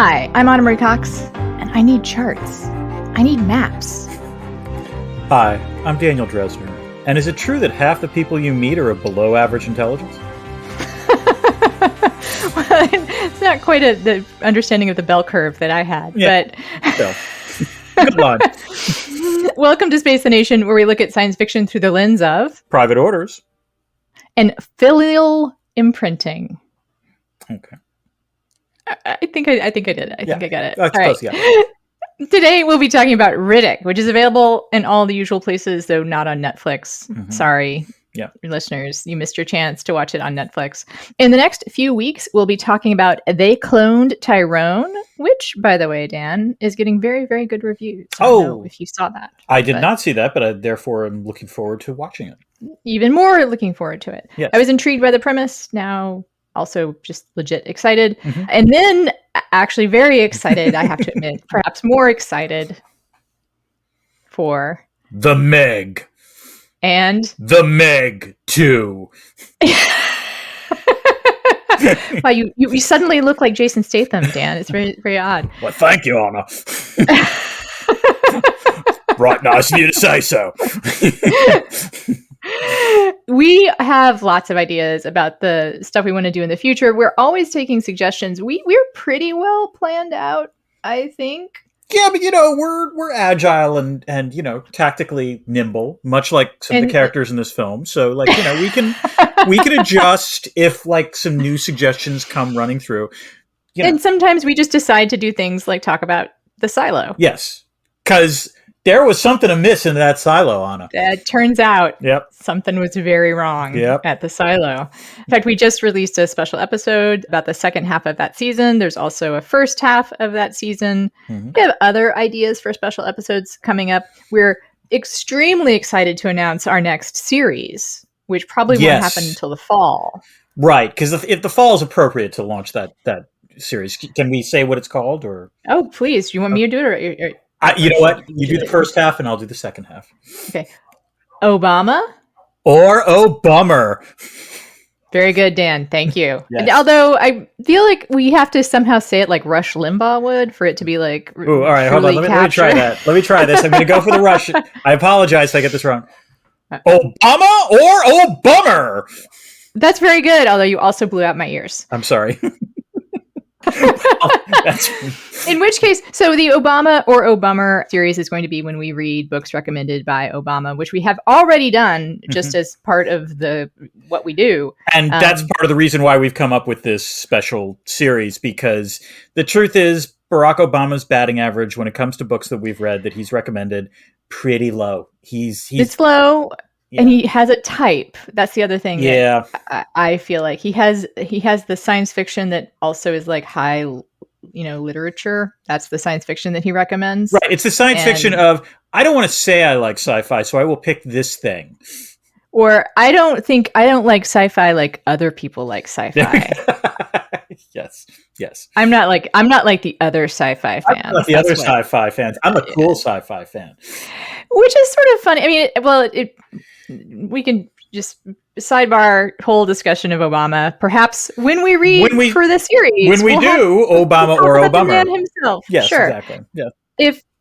Hi, I'm Anna Marie Cox, and I need charts. I need maps. Hi, I'm Daniel Dresner. And is it true that half the people you meet are of below average intelligence? Well, it's not quite the understanding of the bell curve that I had, but... So, good line. Welcome to Space the Nation, where we look at science fiction through the lens of... private orders. And filial imprinting. Okay. I think I did it. I think I got it. That's close, yeah. Today, we'll be talking about Riddick, which is available in all the usual places, though not on Netflix. Mm-hmm. Sorry, listeners. You missed your chance to watch it on Netflix. In the next few weeks, we'll be talking about They Cloned Tyrone, which, by the way, Dan, is getting very, very good reviews. I don't know if you saw that. I did not see that, but I therefore am looking forward to watching it. Even more looking forward to it. Yes. I was intrigued by the premise. Now, also just legit excited. Mm-hmm. And then actually very excited, I have to admit, perhaps more excited for The Meg. And The Meg 2. Wow, you suddenly look like Jason Statham, Dan. It's very, very odd. Well, thank you, Anna. Right, nice of you to say so. We have lots of ideas about the stuff we want to do in the future. We're always taking suggestions. We're pretty well planned out, I think. Yeah, but we're agile and tactically nimble, much like some of the characters in this film. So we can adjust if some new suggestions come running through. And sometimes we just decide to do things like talk about the silo. Yes, because there was something amiss in that silo, Anna. It turns out something was very wrong at the silo. In fact, we just released a special episode about the second half of that season. There's also a first half of that season. Mm-hmm. We have other ideas for special episodes coming up. We're extremely excited to announce our next series, which probably won't happen until the fall. Right, because if the fall is appropriate to launch that series, can we say what it's called? Or oh, please. Do you want me to do it? Or you know what? You do the first half and I'll do the second half. Okay. Obama? Or oh bummer. Very good, Dan. Thank you. Yes. Although I feel like we have to somehow say it like Rush Limbaugh would for it to be like. Ooh, all right, hold on. Let me try that. Let me try this. I'm going to go for the Rush. I apologize if I get this wrong. Obama or oh bummer? That's very good. Although you also blew out my ears. I'm sorry. In which case, so the Obama or Oh Bummer series is going to be when we read books recommended by Obama, which we have already done just as part of what we do. And that's part of the reason why we've come up with this special series, because the truth is Barack Obama's batting average when it comes to books that we've read that he's recommended, pretty low. It's low. Yeah. And he has a type. That's the other thing. Yeah, I feel like he has the science fiction that also is like high, literature. That's the science fiction that he recommends. Right. It's the science fiction of I don't want to say I like sci-fi, so I will pick this thing. Or I don't like sci-fi like other people like sci-fi. Yes. I'm not like the other sci-fi fans. I'm not the other sci-fi fans. I'm a cool sci-fi fan. Which is sort of funny. I mean, we can just sidebar whole discussion of Obama. Perhaps when we read for the series, when we do Obama or Obama, the man himself. Yes, sure. Exactly. Yeah.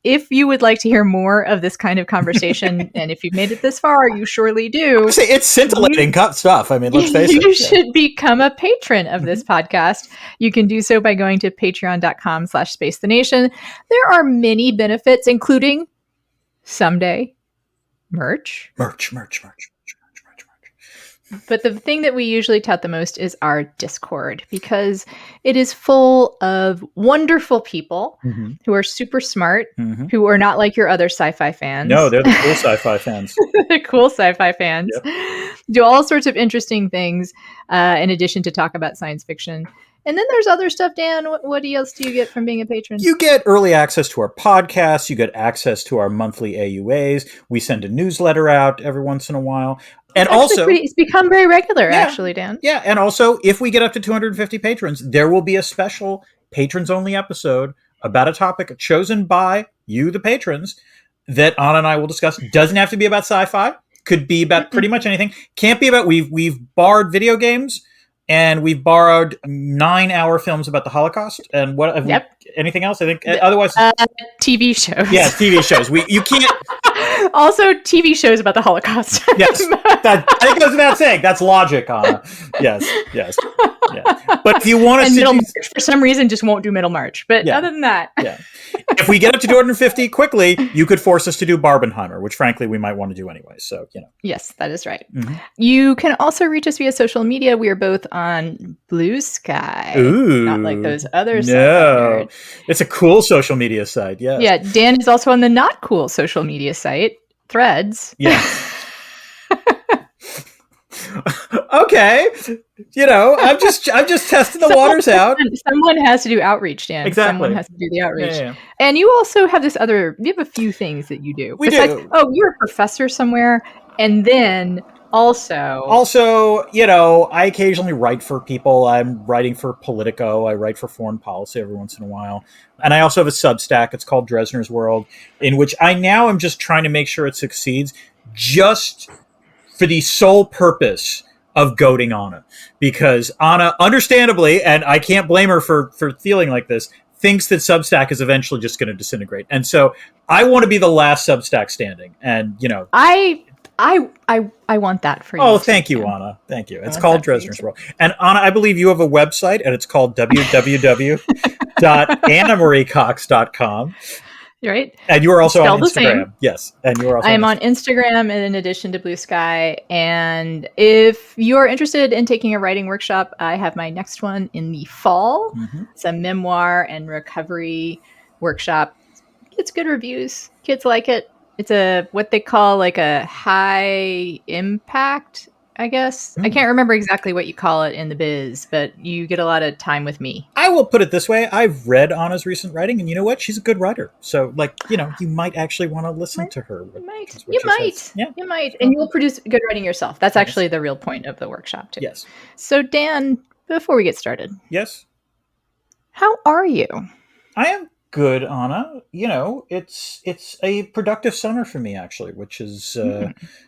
If you would like to hear more of this kind of conversation, and if you've made it this far, you surely do. It's scintillating stuff. I mean, let's face it. You should become a patron of this podcast. You can do so by going to patreon.com/spacethenation. There are many benefits, including someday merch. But the thing that we usually tout the most is our Discord, because it is full of wonderful people who are super smart, who are not like your other sci-fi fans. No, they're the cool sci-fi fans. The cool sci-fi fans. Yep. Do all sorts of interesting things in addition to talk about science fiction. And then there's other stuff, Dan. What else do you get from being a patron? You get early access to our podcasts. You get access to our monthly AUAs. We send a newsletter out every once in a while. And also, it's become very regular, actually, Dan. Yeah, and also, if we get up to 250 patrons, there will be a special patrons-only episode about a topic chosen by you, the patrons, that Anna and I will discuss. Doesn't have to be about sci-fi. Could be about pretty much anything. Can't be about, we've barred video games and we've borrowed 9-hour films about the Holocaust. And what? Anything else? I think otherwise, TV shows. Yeah, TV shows. You can't. Also, TV shows about the Holocaust. Yes, that goes without saying. That's logic, Anna. Yes. Yeah. But if you want to, Middlemarch, for some reason, just won't do Middlemarch. But other than that, if we get up to 250 quickly, you could force us to do Barbenheimer, which frankly we might want to do anyway. So Yes, that is right. Mm-hmm. You can also reach us via social media. We are both on Blue Sky. Ooh, not like those other sites. No, it's a cool social media site. Yes. Yeah, Dan is also on the not cool social media site, Threads. Yeah. Okay, I'm just testing the waters out. Someone has to do outreach, Dan. Exactly. Someone has to do the outreach. Yeah. And you also have you have a few things that you do. Do. Oh, you're a professor somewhere, and then also, I occasionally write for people. I'm writing for Politico. I write for Foreign Policy every once in a while. And I also have a Substack. It's called Dresner's World, in which I now am just trying to make sure it succeeds, just for the sole purpose of goading Anna. Because Anna, understandably, and I can't blame her for feeling like this, thinks that Substack is eventually just going to disintegrate. And so I want to be the last Substack standing. And, I want that for you. Oh, thank you, Anna. Thank you. It's called Dresner's World. And Anna, I believe you have a website, and it's called www.annamariecox.com. Right. And you are also on Instagram. Yes. And you are also I'm on Instagram in addition to Blue Sky. And if you're interested in taking a writing workshop, I have my next one in the fall. Mm-hmm. It's a memoir and recovery workshop. It's good reviews. Kids like it. It's what they call like a high impact, I guess. I can't remember exactly what you call it in the biz, but you get a lot of time with me. I will put it this way. I've read Anna's recent writing, and you know what? She's a good writer. So, you might actually want to listen to her. You might. Yeah. You might. And you'll produce good writing yourself. That's actually the real point of the workshop, too. Yes. So, Dan, before we get started. Yes. How are you? I am good, Anna. It's a productive summer for me, actually, which is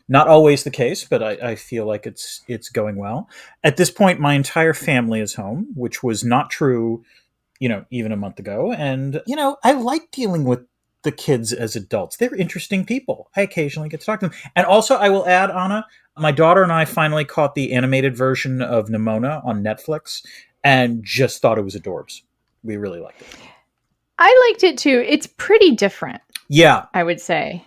not always the case, but I feel like it's going well. At this point, my entire family is home, which was not true, even a month ago. And, I like dealing with the kids as adults. They're interesting people. I occasionally get to talk to them. And also, I will add, Anna, my daughter and I finally caught the animated version of Nimona on Netflix and just thought it was adorbs. We really liked it. I liked it too. It's pretty different. Yeah. I would say.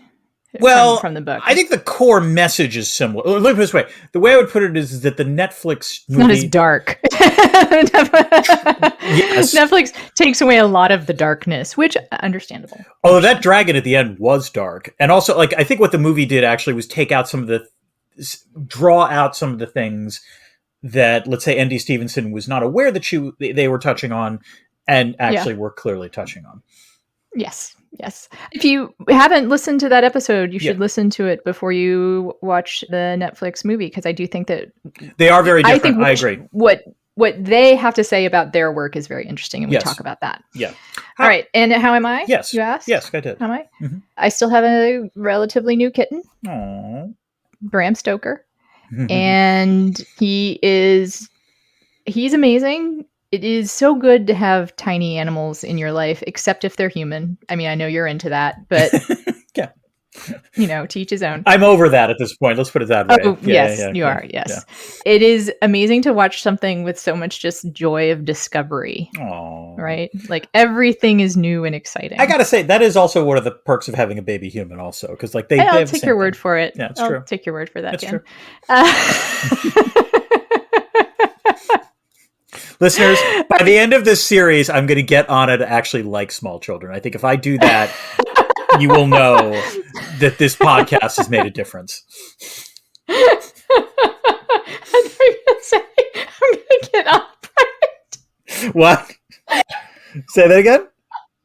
Well, from the book. I think the core message is similar. Look at it this way. The way I would put it is that the Netflix movie... Not as dark. Yes. Netflix takes away a lot of the darkness, which understandable. Although that dragon at the end was dark. And also, I think what the movie did actually was draw out some of the things that, let's say, N.D. Stevenson was not aware that they were touching on, and actually were clearly touching on. Yes. If you haven't listened to that episode, you should listen to it before you watch the Netflix movie, because I do think that they are very different. I agree. What they have to say about their work is very interesting, and we talk about that. Yeah. All right. And how am I? Yes. You asked? Yes, I did. How am I? Mm-hmm. I still have a relatively new kitten. Aww. Bram Stoker. And he's amazing. It is so good to have tiny animals in your life, except if they're human. I mean, I know you're into that, but yeah, to each his own. I'm over that at this point. Let's put it that way. Oh, yes, you are. Yes. Yeah. It is amazing to watch something with so much just joy of discovery. Aww. Right? Like everything is new and exciting. I got to say, that is also one of the perks of having a baby human also, because I'll take your word for it. Yeah, it's true. I'll take your word for that, That's Dan. True. Listeners, by the end of this series, I'm going to get Anna to actually like small children. I think if I do that, you will know that this podcast has made a difference. I thought you were going to say, I'm going to get pregnant. What? Say that again?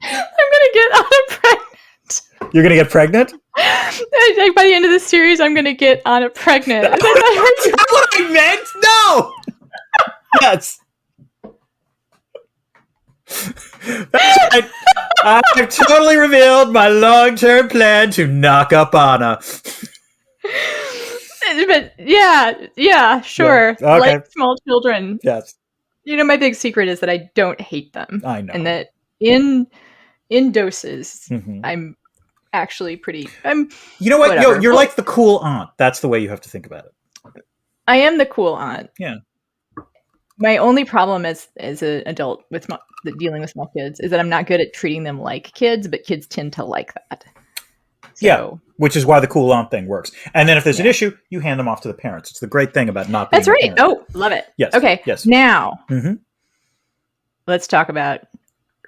I'm going to get Anna pregnant. You're going to get pregnant? By the end of this series, I'm going to get Anna pregnant. That's not what I meant. No. Yes. That's right. I've totally revealed my long-term plan to knock up Anna. But Yeah, sure. Yeah. Okay. Like small children. Yes. My big secret is that I don't hate them. I know. And that in doses, I'm actually pretty. You know what? You're like the cool aunt. That's the way you have to think about it. I am the cool aunt. Yeah. My only problem as an adult with dealing with small kids is that I'm not good at treating them like kids, but kids tend to like that. So, yeah, which is why the cool aunt thing works. And then if there's an issue, you hand them off to the parents. It's the great thing about not being That's right. Oh, love it. Yes. Okay. Yes. Now, let's talk about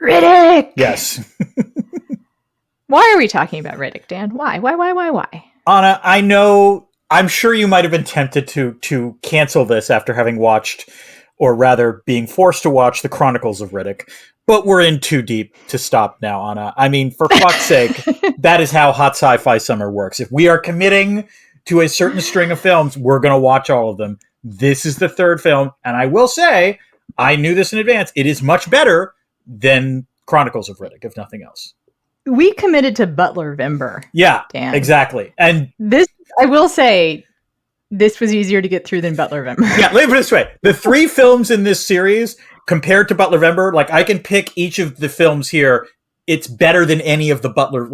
Riddick. Yes. Why are we talking about Riddick, Dan? Why? Anna, I know. I'm sure you might have been tempted to cancel this after having watched, or rather being forced to watch, the Chronicles of Riddick. But we're in too deep to stop now, Anna. I mean, for fuck's sake, that is how Hot Sci-Fi Summer works. If we are committing to a certain string of films, we're going to watch all of them. This is the third film, and I will say, I knew this in advance. It is much better than Chronicles of Riddick, if nothing else. We committed to Butler-Vember. Yeah, Dan. Exactly. And this, I will say, this was easier to get through than Butler-Vember. Yeah, let me put it this way. The 3 films in this series, compared to Butler-Vember, like, I can pick each of the films here. It's better than any of the Butler,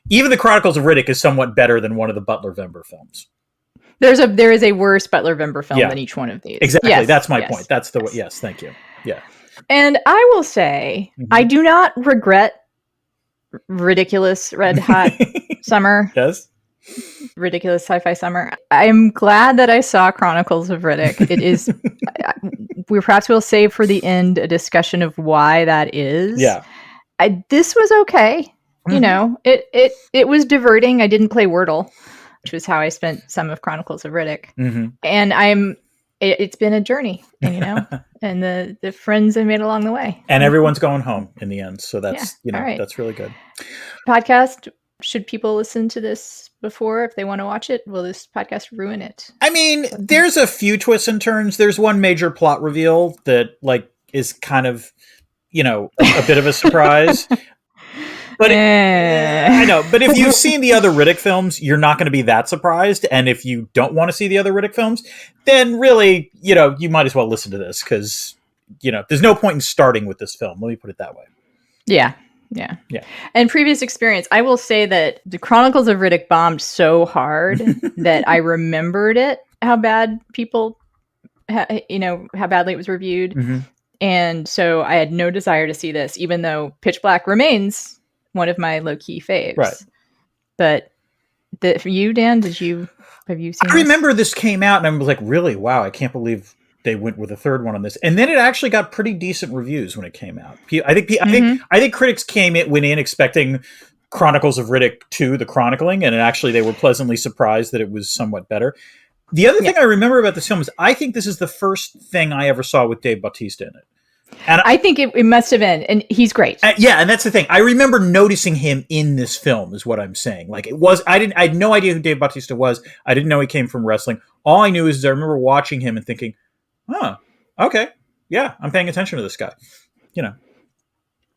even the Chronicles of Riddick is somewhat better than one of the Butler-Vember films. There is a worse Butler-Vember film than each one of these. Exactly. Yes, that's my point. That's the way. Yes, thank you. Yeah. And I will say, I do not regret Ridiculous Red Hot Summer. Yes. Ridiculous Sci-Fi Summer. I'm glad that I saw Chronicles of Riddick. It is, we'll save for the end a discussion of why that is. Yeah. This was okay. It was diverting. I didn't play Wordle, which was how I spent some of Chronicles of Riddick. And it's been a journey, and the friends I made along the way. And everyone's going home in the end. So that's, right. That's really good. Podcast. Should people listen to this before if they want to watch it? Will this podcast ruin it? I mean, there's a few twists and turns. There's one major plot reveal that is kind of, a bit of a surprise. But I know. But if you've seen the other Riddick films, you're not going to be that surprised. And if you don't want to see the other Riddick films, then really, you might as well listen to this because, there's no point in starting with this film. Let me put it that way. Yeah. And previous experience, I will say that the Chronicles of Riddick bombed so hard that I remembered it, how bad people, how badly it was reviewed. And so I had no desire to see this, even though Pitch Black remains one of my low-key faves. Right. But for you, Dan, have you seen I remember this came out and I was like, really? Wow, I can't believe they went with a third one on this. And then it actually got pretty decent reviews when it came out. I think critics went in expecting Chronicles of Riddick 2, The Chronicling, and actually they were pleasantly surprised that it was somewhat better. The other thing I remember about this film is I think this is the first thing I ever saw with Dave Bautista in it. And I think it must have been, and he's great. And that's the thing. I remember noticing him in this film, is what I'm saying. I had no idea who Dave Bautista was. I didn't know he came from wrestling. All I knew is I remember watching him and thinking, oh, okay, yeah, I'm paying attention to this guy.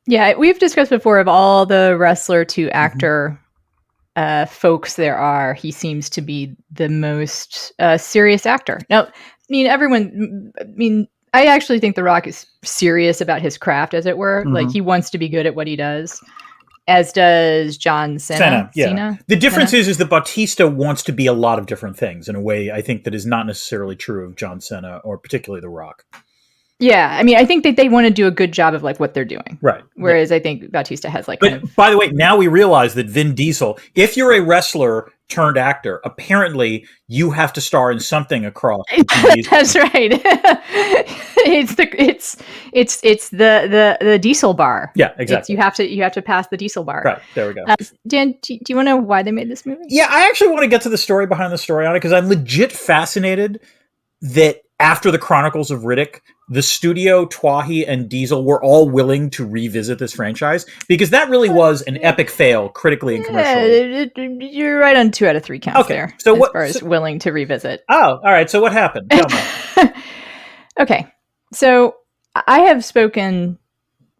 Yeah, we've discussed before of all the wrestler to actor folks there are. He seems to be the most serious actor. Now, I actually think The Rock is serious about his craft, as it were. Like, he wants to be good at what he does, as does John Cena. The difference is that Bautista wants to be a lot of different things in a way I think that is not necessarily true of John Cena or particularly The Rock. Yeah, I mean, I think that they want to do a good job of what they're doing. Right. Whereas I think Bautista has By the way, now we realize that Vin Diesel, if you're a wrestler turned actor, apparently you have to star in something across. That's right. It's the Diesel bar. Yeah, exactly. You have to pass the Diesel bar. Right. There we go. Dan, do you want to know why they made this movie? Yeah, I actually want to get to the story behind the story on it because I'm legit fascinated that after the Chronicles of Riddick, the studio, Twahi, and Diesel were all willing to revisit this franchise because that really was an epic fail critically and commercially. You're right on 2 out of 3 counts there. So as far as willing to revisit. Oh, all right. So what happened? Tell me. Okay. So I have spoken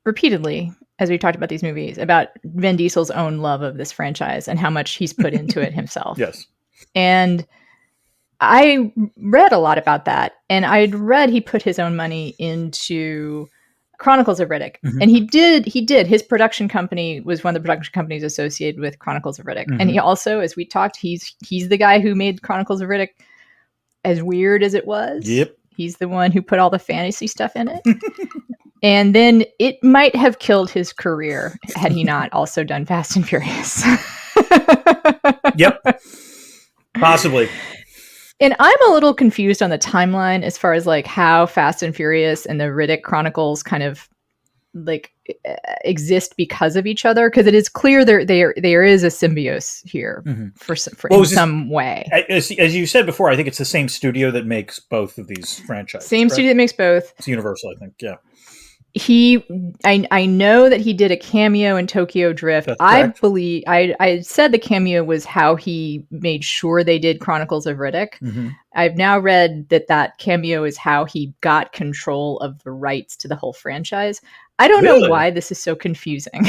repeatedly, as we talked about these movies, about Vin Diesel's own love of this franchise and how much he's put into it himself. Yes. And I read a lot about that, and I'd read he put his own money into Chronicles of Riddick, and he did. His production company was one of the production companies associated with Chronicles of Riddick, and he also, as we talked, he's the guy who made Chronicles of Riddick as weird as it was. Yep, he's the one who put all the fantasy stuff in it, and then it might have killed his career had he not also done Fast and Furious. Yep, possibly. And I'm a little confused on the timeline as far as like how Fast and Furious and the Riddick Chronicles kind of like exist because of each other, because it is clear there is a symbiosis here for in some way. As you said before, I think it's the same studio that makes both of these franchises. Same studio that makes both. It's Universal, I think. Yeah. I know that he did a cameo in Tokyo Drift. I believe I said the cameo was how he made sure they did Chronicles of Riddick. I've now read that cameo is how he got control of the rights to the whole franchise. I don't know why this is so confusing.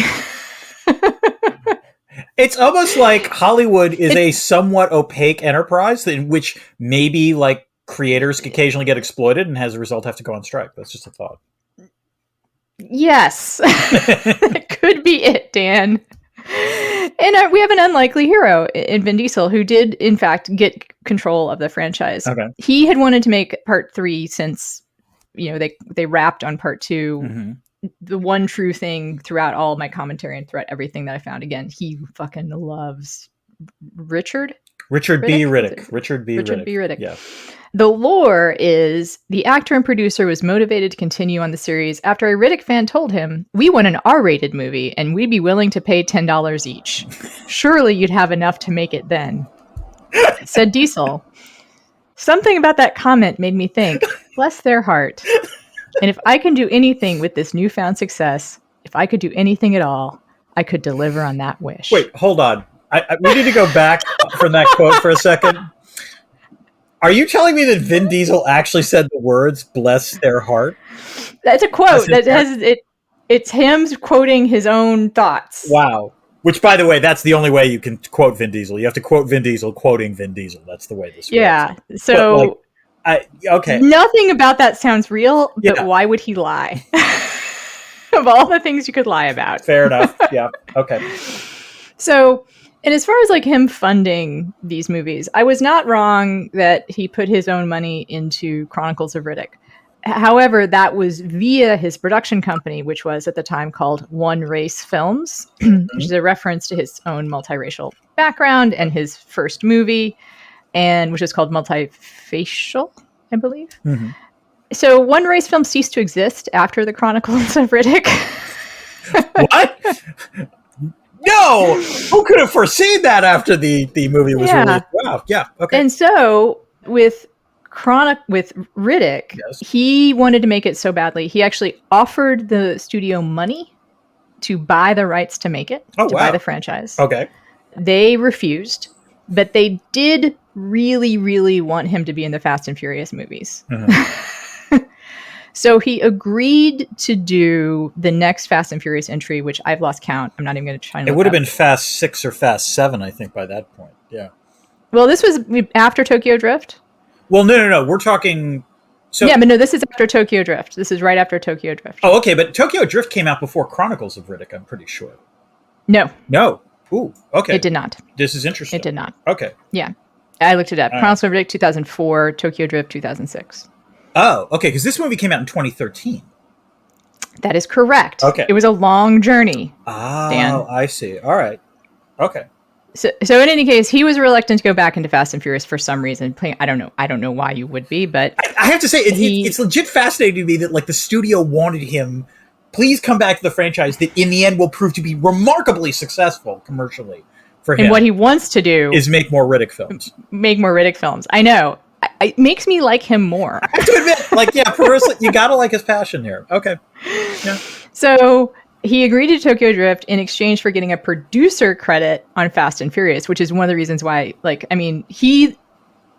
It's almost like Hollywood is a somewhat opaque enterprise in which maybe like creators occasionally get exploited and as a result have to go on strike. That's just a thought. Yes, that could be it, Dan. And we have an unlikely hero in Vin Diesel who did, in fact, get control of the franchise. Okay. He had wanted to make part 3 since, they wrapped on part 2. The one true thing throughout all my commentary and throughout everything that I found, again, he fucking loves Richard B. Riddick. Richard B. Riddick. Yeah. The lore is the actor and producer was motivated to continue on the series after a Riddick fan told him, "We want an R-rated movie and we'd be willing to pay $10 each. Surely you'd have enough to make it then," said Diesel. Something about that comment made me think, bless their heart. And if I can do anything with this newfound success, if I could do anything at all, I could deliver on that wish. Wait, hold on. We need to go back from that quote for a second. Are you telling me that Vin Diesel actually said the words "bless their heart"? That's a quote. It's him quoting his own thoughts. Wow. Which, by the way, that's the only way you can quote Vin Diesel. You have to quote Vin Diesel quoting Vin Diesel. That's the way this works. Yeah. So, okay. Nothing about that sounds real, but why would he lie? Of all the things you could lie about. Fair enough. Yeah. Okay. So, and as far as like him funding these movies, I was not wrong that he put his own money into Chronicles of Riddick. However, that was via his production company, which was at the time called One Race Films, which is a reference to his own multiracial background and his first movie, and which is called Multifacial, I believe. So One Race Films ceased to exist after the Chronicles of Riddick. What? No! Who could have foreseen that after the movie was released? Wow, yeah, okay. And so with Riddick, he wanted to make it so badly, he actually offered the studio money to buy the rights to make it, buy the franchise. Okay. They refused, but they did really, really want him to be in the Fast and Furious movies. So he agreed to do the next Fast and Furious entry, which I've lost count. I'm not even going to try and look It would have up. been Fast 6 or Fast 7, I think, by that point. Yeah. Well, this was after Tokyo Drift. Well, no. We're talking... Yeah, but no, this is after Tokyo Drift. This is right after Tokyo Drift. Oh, okay, but Tokyo Drift came out before Chronicles of Riddick, I'm pretty sure. No. Ooh, okay. It did not. This is interesting. It did not. Okay. Yeah. I looked it up. Chronicles of Riddick 2004, Tokyo Drift 2006. Oh, okay, because this movie came out in 2013. That is correct. Okay. It was a long journey. Oh, Dan. I see. All right. Okay. So in any case, he was reluctant to go back into Fast and Furious for some reason. I don't know why you would be, but I have to say it's legit fascinating to me that like the studio wanted him. Please come back to the franchise that in the end will prove to be remarkably successful commercially for him. And what he wants to do is make more Riddick films. I know. It makes me like him more. I have to admit, perversely, you gotta like his passion here. Okay. Yeah. So he agreed to Tokyo Drift in exchange for getting a producer credit on Fast and Furious, which is one of the reasons why, he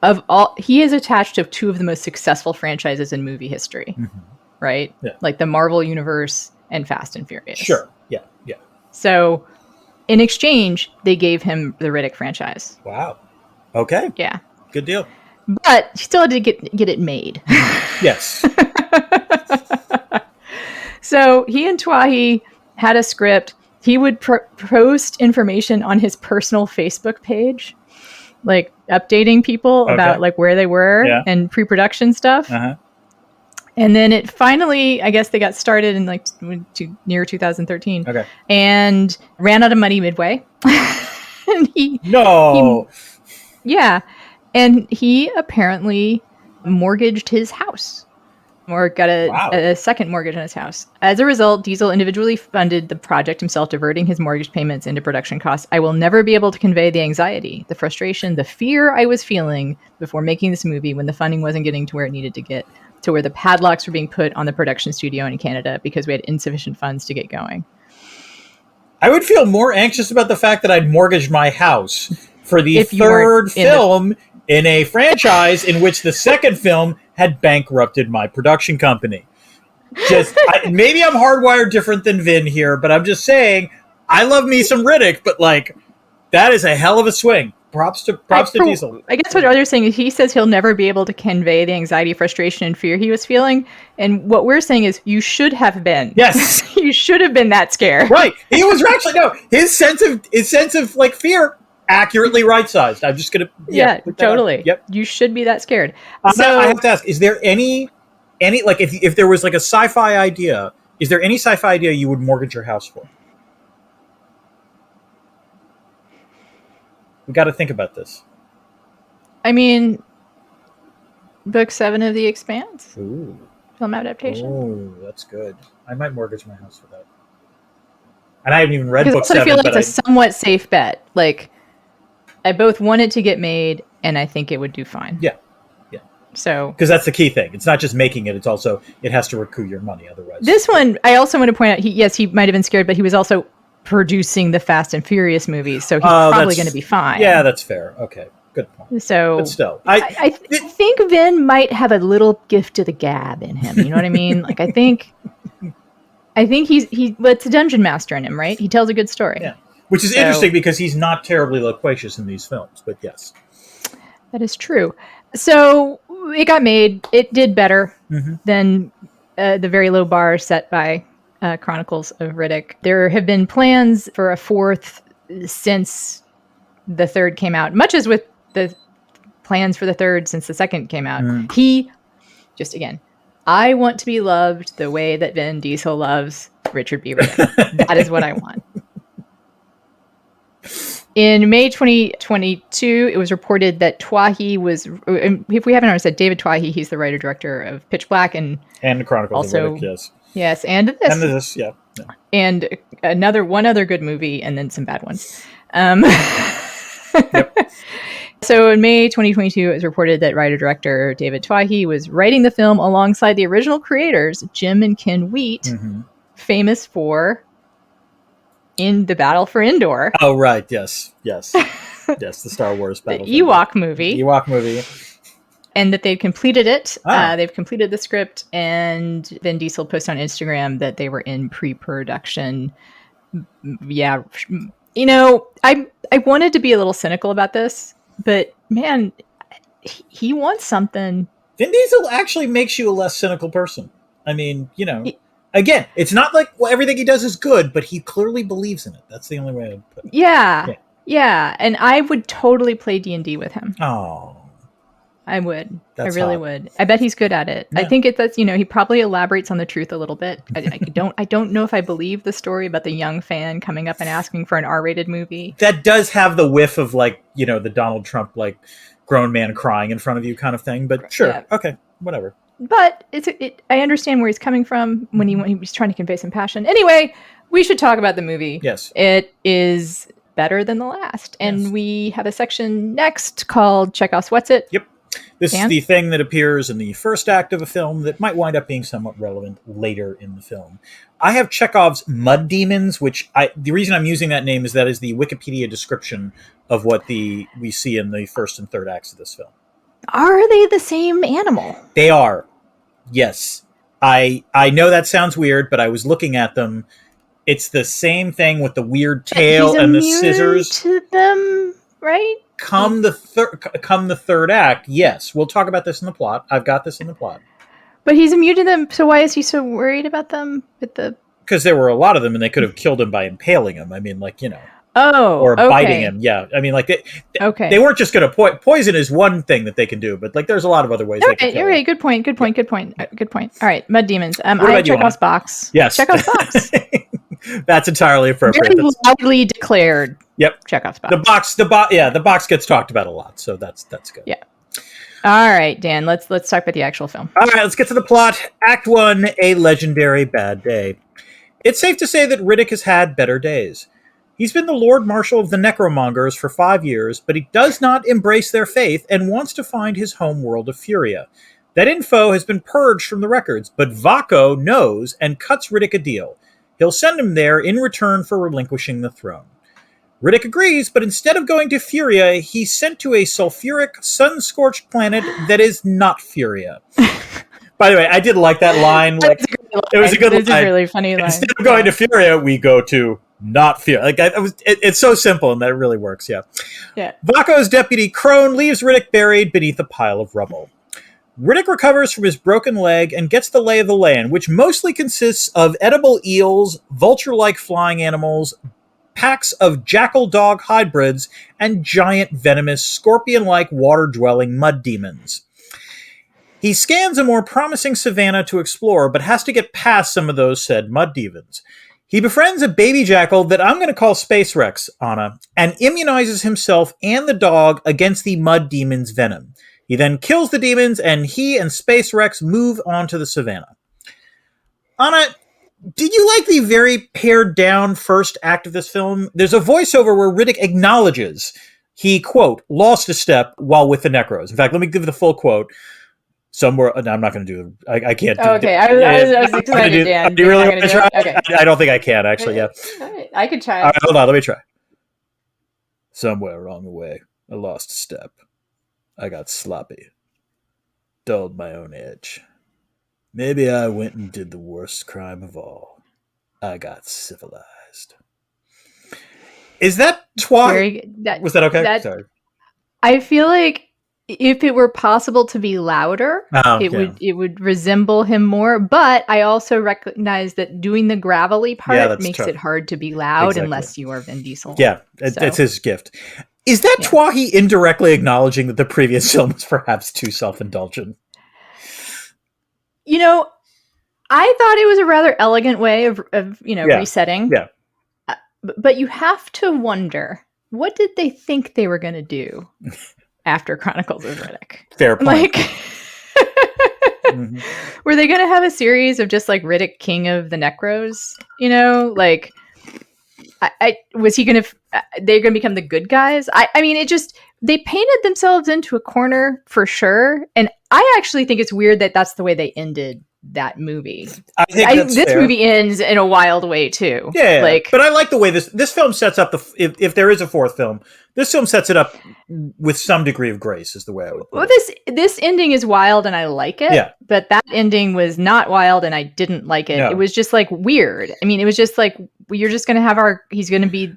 is attached to two of the most successful franchises in movie history, right? Yeah. Like the Marvel Universe and Fast and Furious. Sure. Yeah. So in exchange, they gave him the Riddick franchise. Wow. Okay. Yeah. Good deal. But he still had to get it made. Yes. So he and Twahi had a script. He would post information on his personal Facebook page, like updating people about like where they were and pre-production stuff. And then it finally, I guess they got started in like near 2013 and ran out of money midway. And and he apparently mortgaged his house, or got a second mortgage on his house. As a result, Diesel individually funded the project himself, diverting his mortgage payments into production costs. I will never be able to convey the anxiety, the frustration, the fear I was feeling before making this movie when the funding wasn't getting to where it needed to get, to where the padlocks were being put on the production studio in Canada because we had insufficient funds to get going. I would feel more anxious about the fact that I'd mortgaged my house for the third film in a franchise in which the second film had bankrupted my production company. Maybe I'm hardwired different than Vin here, but I'm just saying, I love me some Riddick, but like, that is a hell of a swing. Props to Diesel. I guess what Arthur's saying is he says he'll never be able to convey the anxiety, frustration, and fear he was feeling. And what we're saying is you should have been. Yes. You should have been that scared. Right. He was actually, his sense of like fear, accurately right-sized. I'm just going to... totally. Yep. You should be that scared. So I have to ask, is there any like, if there was like a sci-fi idea, is there any sci-fi idea you would mortgage your house for? We got to think about this. I mean, book 7 of The Expanse. Ooh. Film adaptation. Oh, that's good. I might mortgage my house for that. And I haven't even read book 7. I feel like it's a somewhat safe bet. Like, I both want it to get made, and I think it would do fine. Yeah. So, because that's the key thing. It's not just making it; it's also it has to recoup your money. Otherwise, this one I also want to point out. He might have been scared, but he was also producing the Fast and Furious movies, so he's probably going to be fine. Yeah, that's fair. Okay, good point. So, but still, I think Vin might have a little gift of the gab in him. You know what I mean? Like, I think it's a dungeon master in him, right? He tells a good story. Yeah. Which is interesting because he's not terribly loquacious in these films, but yes. That is true. So it got made. It did better than the very low bar set by Chronicles of Riddick. There have been plans for a fourth since the third came out, much as with the plans for the third since the second came out. He, just again, I want to be loved the way that Vin Diesel loves Richard B. Riddick. That is what I want. In May 2022, it was reported that Twahi was, if we haven't already said, David Twahi, he's the writer-director of Pitch Black and Chronicles of Riddick, yes. Yes, and this. And this, yeah. And one other good movie, and then some bad ones. So in May 2022, it was reported that writer-director David Twahi was writing the film alongside the original creators, Jim and Ken Wheat, famous for In the Battle for Endor. Oh, right. Yes. Yes, the Star Wars Battle. The Ewok movie. And that they've completed it. They've completed the script, and Vin Diesel posted on Instagram that they were in pre-production. Yeah. You know, I wanted to be a little cynical about this, but man, he wants something. Vin Diesel actually makes you a less cynical person. I mean, you know, again, it's not like everything he does is good, but he clearly believes in it. That's the only way I'd put it. Yeah. And I would totally play D&D with him. Oh. I would. I really would. I bet he's good at it. Yeah. I think that's, you know, he probably elaborates on the truth a little bit. I don't know if I believe the story about the young fan coming up and asking for an R-rated movie. That does have the whiff of, like, you know, the Donald Trump, like, grown man crying in front of you kind of thing. But sure. Yeah. Okay. Whatever. But I understand where he's coming from when he was trying to convey some passion. Anyway, we should talk about the movie. Yes. It is better than the last. And we have a section next called Chekhov's What's It? Yep. This is the thing that appears in the first act of a film that might wind up being somewhat relevant later in the film. I have Chekhov's Mud Demons, which the reason I'm using that name is that is the Wikipedia description of what we see in the first and third acts of this film. Are they the same animal? They are. Yes. I know that sounds weird, but I was looking at them. It's the same thing with the weird tail and the scissors. To them, right? come the third act, yes, we'll talk about this in the plot. I've got this in the plot. But he's immune to them, so why is he so worried about them? Because there were a lot of them, and they could have killed him by impaling him. I mean, like, you know. Oh, or biting him. Yeah, I mean, like, they weren't just going to poison is one thing that they can do, but like, there's a lot of other ways. They can kill right. Good point. All right, mud demons. I have Chekhov's box. Yes, Chekhov's box. That's entirely appropriate. Very loudly declared. Yep, Chekhov's box. The box gets talked about a lot, so that's good. Yeah. All right, Dan. Let's talk about the actual film. All right, let's get to the plot. Act 1: A legendary bad day. It's safe to say that Riddick has had better days. He's been the Lord Marshal of the Necromongers for 5 years, but he does not embrace their faith and wants to find his home world of Furia. That info has been purged from the records, but Vaco knows and cuts Riddick a deal. He'll send him there in return for relinquishing the throne. Riddick agrees, but instead of going to Furia, he's sent to a sulfuric, sun-scorched planet that is not Furia. By the way, I did like that line. It was a good line. It's a really funny line. Instead of going to Furia, we go to not Furia. Like, it's so simple, and that really works, yeah. Vaco's deputy, Crone, leaves Riddick buried beneath a pile of rubble. Riddick recovers from his broken leg and gets the lay of the land, which mostly consists of edible eels, vulture-like flying animals, packs of jackal-dog hybrids, and giant venomous scorpion-like water-dwelling mud demons. He scans a more promising savanna to explore, but has to get past some of those said mud demons. He befriends a baby jackal that I'm going to call Space Rex, Anna, and immunizes himself and the dog against the mud demon's venom. He then kills the demons, and he and Space Rex move on to the savannah. Anna, did you like the very pared-down first act of this film? There's a voiceover where Riddick acknowledges he, quote, lost a step while with the Necros. In fact, let me give the full quote. Somewhere, no, I'm not going to do it. I can't do it. Okay, I was excited, Dan. Do you really want to try? Okay. I don't think I can, actually, yeah. All right, I could try. All right, hold on, let me try. Somewhere along the way, I lost a step. I got sloppy. Dulled my own edge. Maybe I went and did the worst crime of all. I got civilized. Is that twa? Was that okay? Sorry. I feel like if it were possible to be louder, it would resemble him more. But I also recognize that doing the gravelly part makes it hard to be loud unless you are Vin Diesel. Yeah, it's his gift. Is that Twahi indirectly acknowledging that the previous film was perhaps too self-indulgent? You know, I thought it was a rather elegant way of resetting. Yeah. But you have to wonder, what did they think they were going to do after Chronicles of Riddick? Fair point. Like, were they going to have a series of just like Riddick, King of the Necros? You know, like, was he going to? They're going to become the good guys? I mean, they painted themselves into a corner for sure, and I actually think it's weird that that's the way they ended that movie. I think this movie ends in a wild way too. Yeah, but I like the way this film sets up if there is a fourth film, this film sets it up with some degree of grace, is the way I would put it. This ending is wild and I like it. Yeah. But that ending was not wild and I didn't like it. No. It was just like weird. I mean, it was just like, you're just going to have he's going to be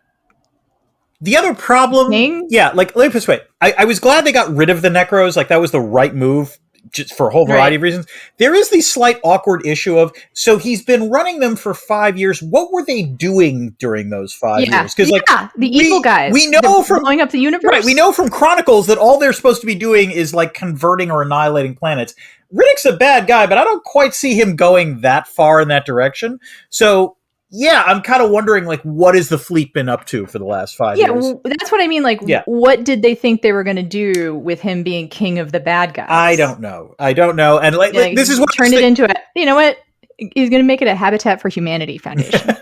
the other problem. Yeah, like, let me put it this way. I was glad they got rid of the Necros. Like, that was the right move. Just for a whole variety of reasons. There is the slight awkward issue of, so he's been running them for 5 years. What were they doing during those 5 years? Because the evil guys. We know from blowing up the universe. Right, we know from Chronicles that all they're supposed to be doing is like converting or annihilating planets. Riddick's a bad guy, but I don't quite see him going that far in that direction. So yeah, I'm kind of wondering, like, what has the fleet been up to for the last 5 years? Yeah, that's what I mean. Like, what did they think they were going to do with him being king of the bad guys? I don't know. And like this is what turned it into you know what? He's going to make it a Habitat for Humanity Foundation.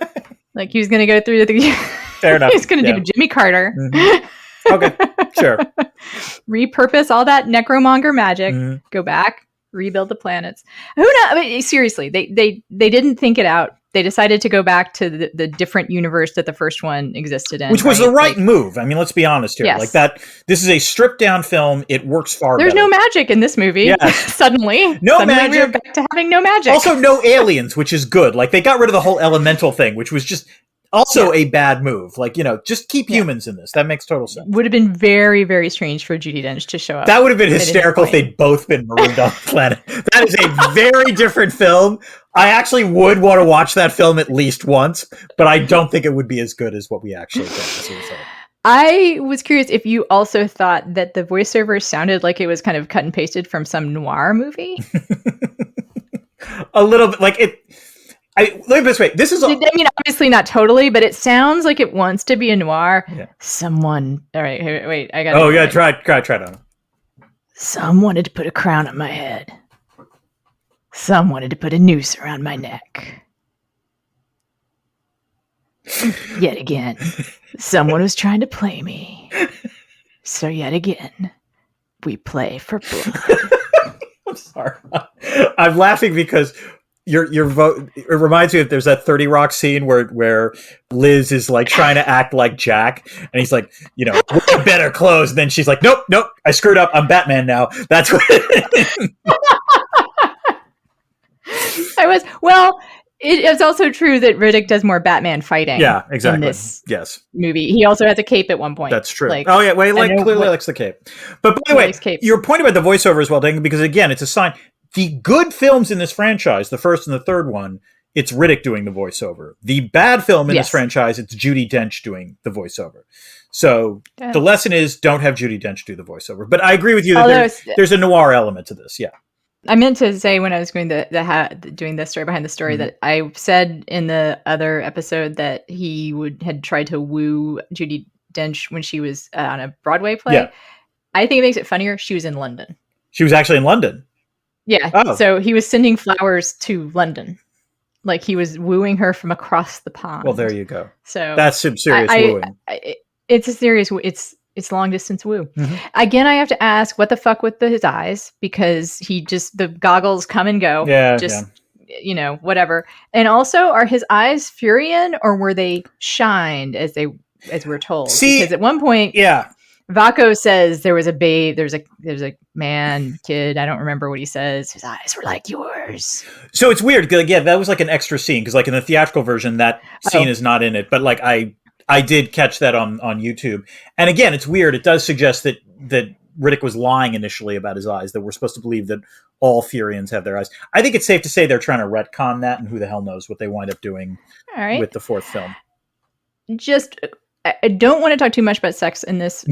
Like, he was going to go through Fair enough. He's going to do Jimmy Carter. Mm-hmm. Okay, sure. Repurpose all that necromonger magic. Mm-hmm. Go back, rebuild the planets. Who knows? I mean, seriously, they didn't think it out. They decided to go back to the different universe that the first one existed in. Which was the right move. I mean, let's be honest here. Yes. Like that, this is a stripped down film. It works far better. There's no magic in this movie. Yes. Suddenly magic. We're back to having no magic. Also, no aliens, which is good. Like, they got rid of the whole elemental thing, which was just Also a bad move. Like, just keep humans in this. That makes total sense. Would have been very, very strange for Judi Dench to show up. That would have been hysterical if they'd both been marooned on the planet. That is a very different film. I actually would want to watch that film at least once, but I don't think it would be as good as what we actually did. I was curious if you also thought that the voiceover sounded like it was kind of cut and pasted from some noir movie. A little bit, like it. Let me put it this way. This is. Obviously not totally, but it sounds like it wants to be a noir. Yeah. Someone. All right, wait. I got. Oh yeah, try it on. Some wanted to put a crown on my head. Some wanted to put a noose around my neck. Yet again, someone was trying to play me. So yet again, we play for blood. I'm sorry. I'm laughing because your vote. It reminds me of there's that 30 Rock scene where Liz is like trying to act like Jack, and he's like, wear better clothes. And then she's like, nope, I screwed up. I'm Batman now. That's what. It's also true that Riddick does more Batman fighting. Yeah, exactly. In this movie, he also has a cape at one point. That's true. Clearly likes the cape. But by the way, your point about the voiceover is well taken because again, it's a sign. The good films in this franchise, the first and the third one, it's Riddick doing the voiceover. The bad film in this franchise, it's Judi Dench doing the voiceover. So the lesson is don't have Judi Dench do the voiceover. But I agree with you that there's a noir element to this. Yeah. I meant to say when I was doing doing the story behind the story that I said in the other episode that he had tried to woo Judi Dench when she was on a Broadway play. Yeah. I think it makes it funnier. She was in London. She was actually in London. Yeah. Oh. So he was sending flowers to London. Like he was wooing her from across the pond. Well, there you go. So that's some serious wooing. It's a serious. It's long distance woo. Mm-hmm. Again, I have to ask, what the fuck with his eyes? Because the goggles come and go. Yeah. Whatever. And also, are his eyes Furian or were they shined as we're told? Because at one point, Vaco says there was a babe. There's a man, kid. I don't remember what he says. His eyes were like yours. So it's weird. Yeah, that was like an extra scene because like in the theatrical version, that scene is not in it. But like I did catch that on YouTube. And again, it's weird. It does suggest that Riddick was lying initially about his eyes, that we're supposed to believe that all Furians have their eyes. I think it's safe to say they're trying to retcon that, and who the hell knows what they wind up doing with the fourth film. I don't want to talk too much about sex in this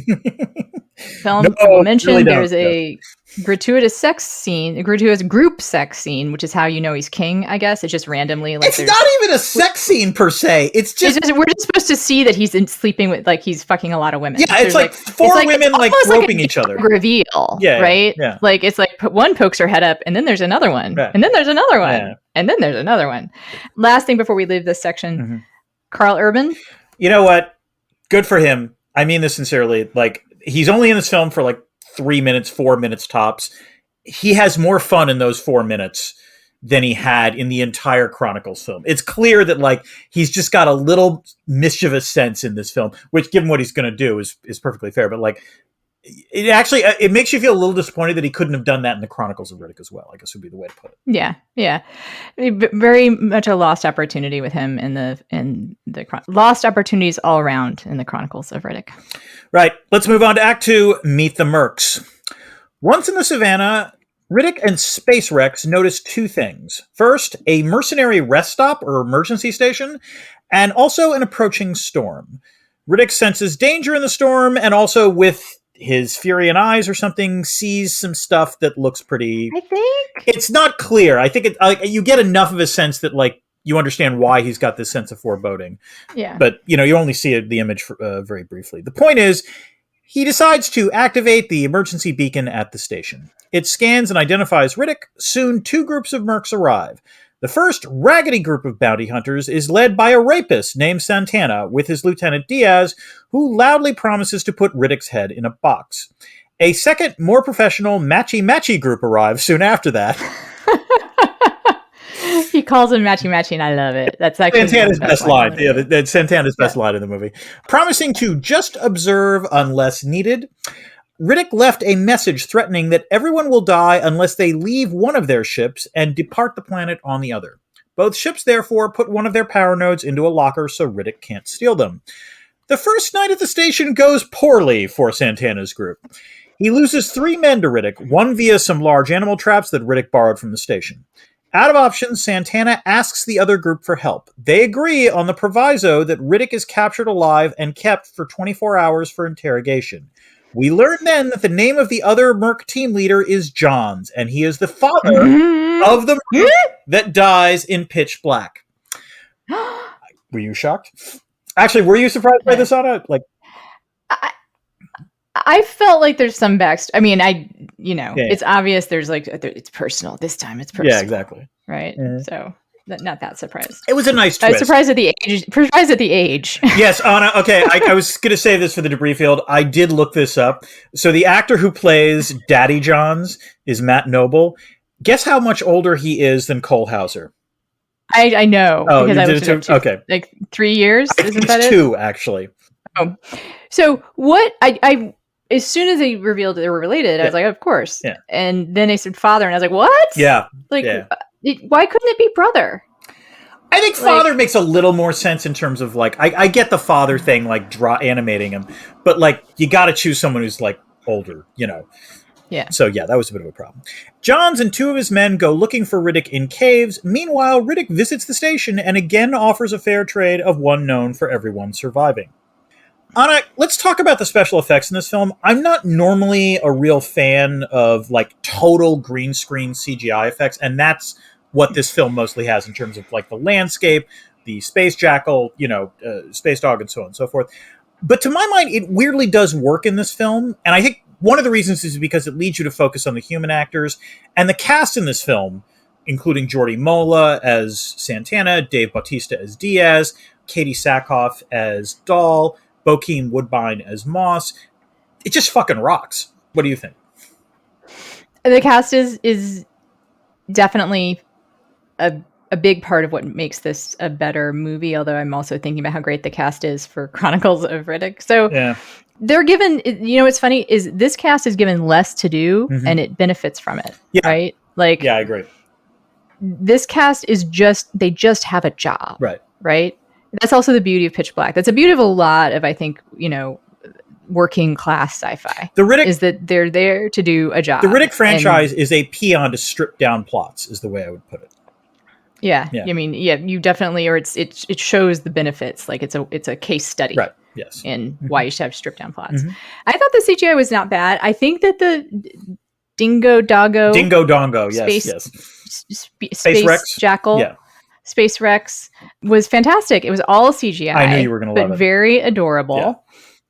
film. I will mention really there's a gratuitous sex scene, a gratuitous group sex scene, which is how you know he's king, I guess. It's just randomly. Like it's not even a sex scene per se. It's just we're just supposed to see that he's sleeping with, like he's fucking a lot of women. Yeah, it's like four women like roping each other. Reveal, right? Yeah. Like it's like one pokes her head up, and then there's another one, and then there's another one, and then there's another one. Last thing before we leave this section, Carl Urban. You know what? Good for him. I mean this sincerely. Like he's only in this film for like 3 minutes, 4 minutes tops. He has more fun in those 4 minutes than he had in the entire Chronicles film. It's clear that like he's just got a little mischievous sense in this film, which given what he's going to do is perfectly fair. But like it makes you feel a little disappointed that he couldn't have done that in the Chronicles of Riddick as well, I guess would be the way to put it. Yeah. Very much a lost opportunity with him in the lost opportunities all around in the Chronicles of Riddick. Right. Let's move on to Act 2, Meet the Mercs. Once in the savannah, Riddick and Space Rex notice two things. First, a mercenary rest stop or emergency station, and also an approaching storm. Riddick senses danger in the storm, and also with his Furian eyes or something, sees some stuff that looks pretty... I think... It's not clear. I think you get enough of a sense that, like, you understand why he's got this sense of foreboding. Yeah. But, you only see the image very briefly. The point is, he decides to activate the emergency beacon at the station. It scans and identifies Riddick. Soon, two groups of mercs arrive. The first raggedy group of bounty hunters is led by a rapist named Santana with his Lieutenant Diaz, who loudly promises to put Riddick's head in a box. A second, more professional matchy-matchy group arrives soon after that. He calls him matchy-matchy, and I love it. That's actually Santana's best line. Yeah, that's Santana's best line in the movie. Promising to just observe unless needed. Riddick left a message threatening that everyone will die unless they leave one of their ships and depart the planet on the other. Both ships, therefore, put one of their power nodes into a locker so Riddick can't steal them. The first night at the station goes poorly for Santana's group. He loses 3 men to Riddick, one via some large animal traps that Riddick borrowed from the station. Out of options, Santana asks the other group for help. They agree on the proviso that Riddick is captured alive and kept for 24 hours for interrogation. We learn then that the name of the other merc team leader is Johns, and he is the father of the merc that dies in pitch black. Were you shocked? Actually, were you surprised by this, Anna? I felt like there's some backstory. I mean, it's obvious there's it's personal. This time it's personal. Yeah, exactly. Right? So, not that surprised. It was a nice twist. I was surprised at the age. Surprised at the age. Yes, Anna. Okay, I was going to say this for the debris field. I did look this up. So the actor who plays Daddy Johns is Matt Noble. Guess how much older he is than Cole Hauser? I know. Oh, because you did it too? Okay. Like 3 years? Isn't that 2, actually. Oh. So what I as soon as they revealed that they were related, I was like, of course. Yeah. And then they said father, and I was like, what? Yeah. Why couldn't it be brother? I think father makes a little more sense in terms of I get the father thing, animating him, but you got to choose someone who's older, Yeah. So that was a bit of a problem. Johns and 2 of his men go looking for Riddick in caves. Meanwhile, Riddick visits the station and again offers a fair trade of one known for everyone surviving. Anna, let's talk about the special effects in this film. I'm not normally a real fan of total green screen CGI effects, and that's what this film mostly has in terms of the landscape, the space jackal, space dog, and so on and so forth. But to my mind, it weirdly does work in this film, and I think one of the reasons is because it leads you to focus on the human actors, and the cast in this film, including Jordi Mola as Santana, Dave Bautista as Diaz, Katie Sackhoff as Dahl, Bokeem Woodbine as Moss. It just fucking rocks. What do you think? The cast is definitely a big part of what makes this a better movie, although I'm also thinking about how great the cast is for Chronicles of Riddick. So they're given, what's funny is this cast is given less to do and it benefits from it, right? I agree. This cast is they just have a job, right? That's also the beauty of Pitch Black. That's a beauty of a lot of, I think, working class sci-fi. The Riddick is that they're there to do a job. The Riddick franchise is a peon to strip down plots, is the way I would put it. Yeah. I mean, you definitely, or it shows the benefits. It's a case study, right? Yes, in why you should have stripped down plots. I thought the CGI was not bad. I think that the Dingo Dongo, yes, space Rex jackal. Space Rex was fantastic. It was all CGI. I knew you were going to love it. But very adorable. Yeah.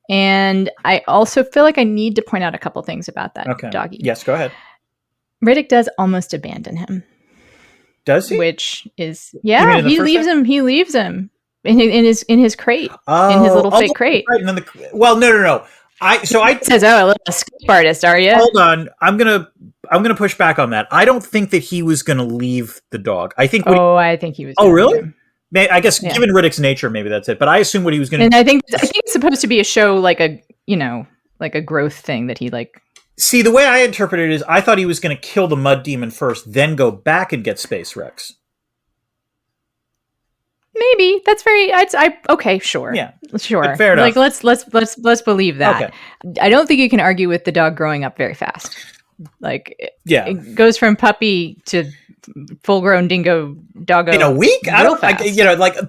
And I also feel like I need to point out a couple things about that doggy. Yes, go ahead. Riddick does almost abandon him. Does he? Which is, he leaves him. He leaves him in his crate, in his little fake crate. Right. And then no. I says, a little escape artist, are you? Hold on. I'm gonna push back on that. I don't think that he was gonna leave the dog. I think. I think he was. Oh, really? I guess given Riddick's nature, maybe that's it. But I assume what he was gonna. And I think it's supposed to be a show like a growth thing that he See, the way I interpreted it is, I thought he was gonna kill the mud demon first, then go back and get Space Rex. Maybe that's very. Okay, sure. Yeah, sure. But fair enough. Let's believe that. Okay. I don't think you can argue with the dog growing up very fast. It goes from puppy to full-grown dingo doggo in a week. I don't.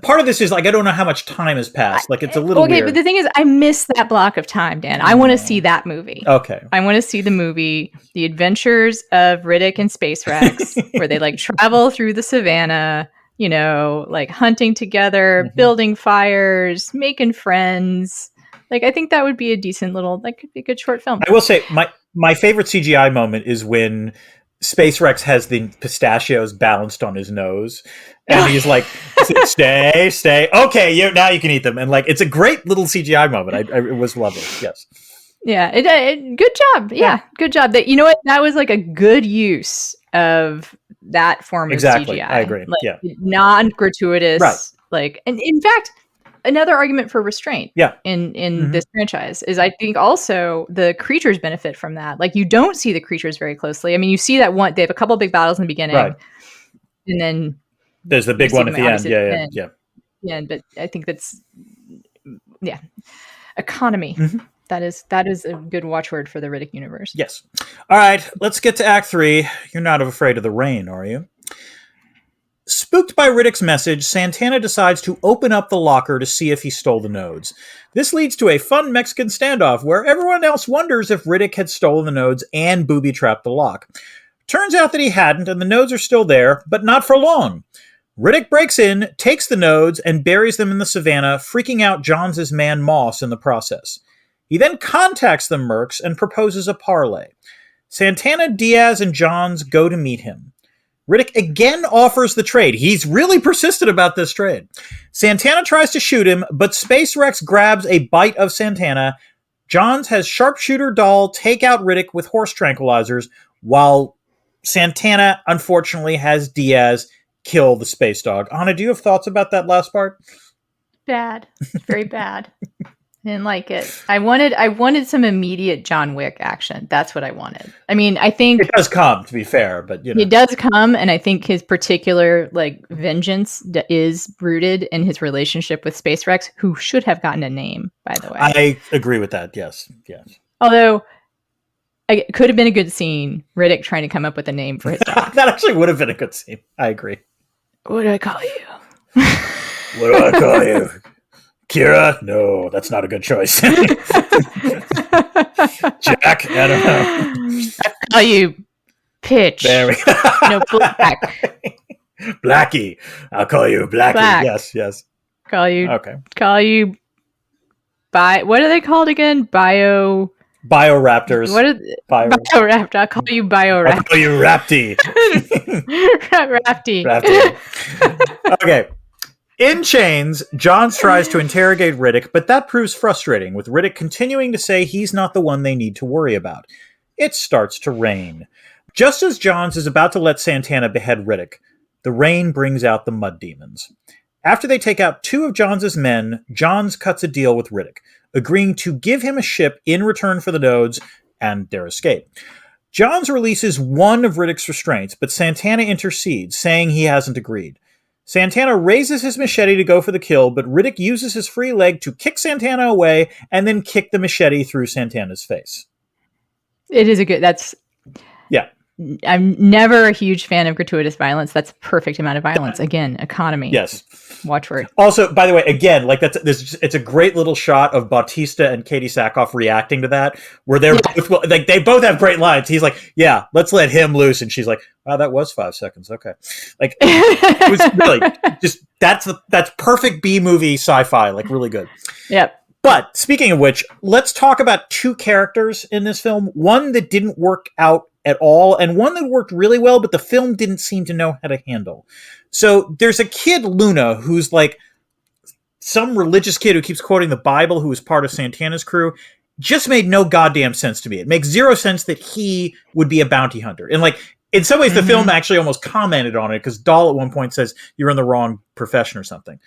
Part of this is I don't know how much time has passed. It's a little okay. Weird. But the thing is, I miss that block of time, Dan. I want to see that movie. Okay. I want to see the movie, The Adventures of Riddick and Space Rex, where they travel through the savannah. Hunting together, building fires, making friends. I think that would be a decent little, a good short film. I will say my favorite CGI moment is when Space Rex has the pistachios balanced on his nose, and he's like, "Stay, okay, now you can eat them." And it's a great little CGI moment. It was lovely. Yes. Yeah. Good job. Yeah. Good job. That that was a good use of that form of CGI. I agree. Non-gratuitous. Right. And in fact, another argument for restraint in this franchise is I think also the creatures benefit from that. You don't see the creatures very closely. I mean, you see that they have a couple big battles in the beginning. Right. And then There's the big one at the end. Yeah. Yeah, but I think that's economy. That is a good watchword for the Riddick universe. Yes. All right, let's get to Act 3. You're not afraid of the rain, are you? Spooked by Riddick's message, Santana decides to open up the locker to see if he stole the nodes. This leads to a fun Mexican standoff where everyone else wonders if Riddick had stolen the nodes and booby-trapped the lock. Turns out that he hadn't, and the nodes are still there, but not for long. Riddick breaks in, takes the nodes, and buries them in the savannah, freaking out Johns' man Moss in the process. He then contacts the mercs and proposes a parlay. Santana, Diaz, and Johns go to meet him. Riddick again offers the trade. He's really persistent about this trade. Santana tries to shoot him, but Space Rex grabs a bite of Santana. Johns has Sharpshooter Doll take out Riddick with horse tranquilizers, while Santana, unfortunately, has Diaz kill the space dog. Anna, do you have thoughts about that last part? Bad. Very bad. I didn't like it. I wanted some immediate John Wick action. That's what I wanted. I mean, I think it does come, to be fair, but it does come, and I think his particular vengeance is rooted in his relationship with Space Rex, who should have gotten a name, by the way. I agree with that. Yes. Although it could have been a good scene, Riddick trying to come up with a name for his dog. That actually would have been a good scene. I agree. What do I call you? What do I call you? Kira? No, that's not a good choice. Jack? I don't know. I call you Pitch. There we go. No, Black. Blackie. I'll call you Blackie. Black. Yes. Call you. Okay. Call you. What are they called again? Bioraptors. What are Bioraptor? I'll call you Bioraptor. I'll call you Rapty. Rapty. Okay. In chains, Johns tries to interrogate Riddick, but that proves frustrating, with Riddick continuing to say he's not the one they need to worry about. It starts to rain. Just as Johns is about to let Santana behead Riddick, the rain brings out the mud demons. After they take out 2 of Johns' men, Johns cuts a deal with Riddick, agreeing to give him a ship in return for the nodes and their escape. Johns releases 1 of Riddick's restraints, but Santana intercedes, saying he hasn't agreed. Santana raises his machete to go for the kill, but Riddick uses his free leg to kick Santana away and then kick the machete through Santana's face. It is Yeah. I'm never a huge fan of gratuitous violence. That's a perfect amount of violence. Again, economy. Yes. Watchword. Also, by the way, again, it's a great little shot of Bautista and Katie Sackhoff reacting to that, where they're both, they both have great lines. He's like, "Yeah, let's let him loose," and she's like, "Wow, that was 5 seconds." Okay, it was really just that's perfect B-movie sci-fi, really good. Yep. But speaking of which, let's talk about 2 characters in this film. One that didn't work out at all, and one that worked really well, but the film didn't seem to know how to handle. So there's a kid, Luna, who's some religious kid who keeps quoting the Bible, who was part of Santana's crew. Just made no goddamn sense to me. It makes 0 sense that he would be a bounty hunter. And in some ways, the film actually almost commented on it, because Dahl at one point says you're in the wrong profession or something.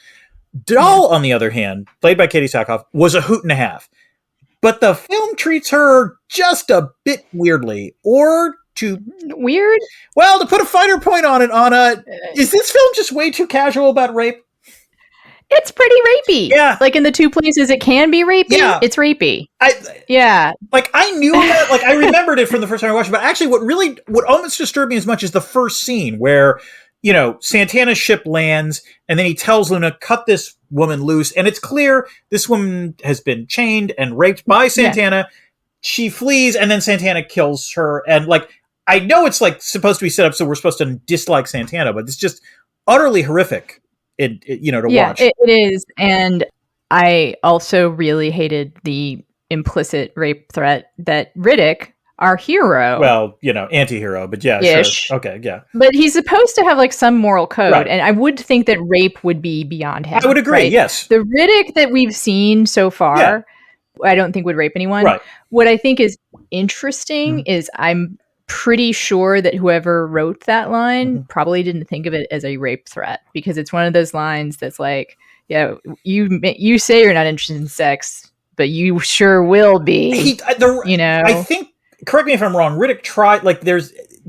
Dahl, on the other hand, played by Katie Sackhoff, was a hoot and a half. But the film treats her just a bit weirdly. Or to... Weird? Well, to put a finer point on it, Anna, is this film just way too casual about rape? It's pretty rapey. Yeah. In the 2 places it can be rapey, it's rapey. Yeah. I knew that, I remembered it from the first time I watched it, but actually what almost disturbed me as much as the first scene where, Santana's ship lands, and then he tells Luna, cut this woman loose, and it's clear this woman has been chained and raped by Santana. Yeah. She flees, and then Santana kills her, and I know it's supposed to be set up so we're supposed to dislike Santana, but it's just utterly horrific. To watch. It is, and I also really hated the implicit rape threat that Riddick, our hero, anti-hero, but yeah, ish. Sure. Okay, yeah. But he's supposed to have some moral code, right. And I would think that rape would be beyond him. I would agree. Right? Yes, the Riddick that we've seen so far, I don't think would rape anyone. Right. What I think is interesting is I'm pretty sure that whoever wrote that line probably didn't think of it as a rape threat, because it's one of those lines that's you say you're not interested in sex, but you sure will be. I think, correct me if I'm wrong, Riddick tried,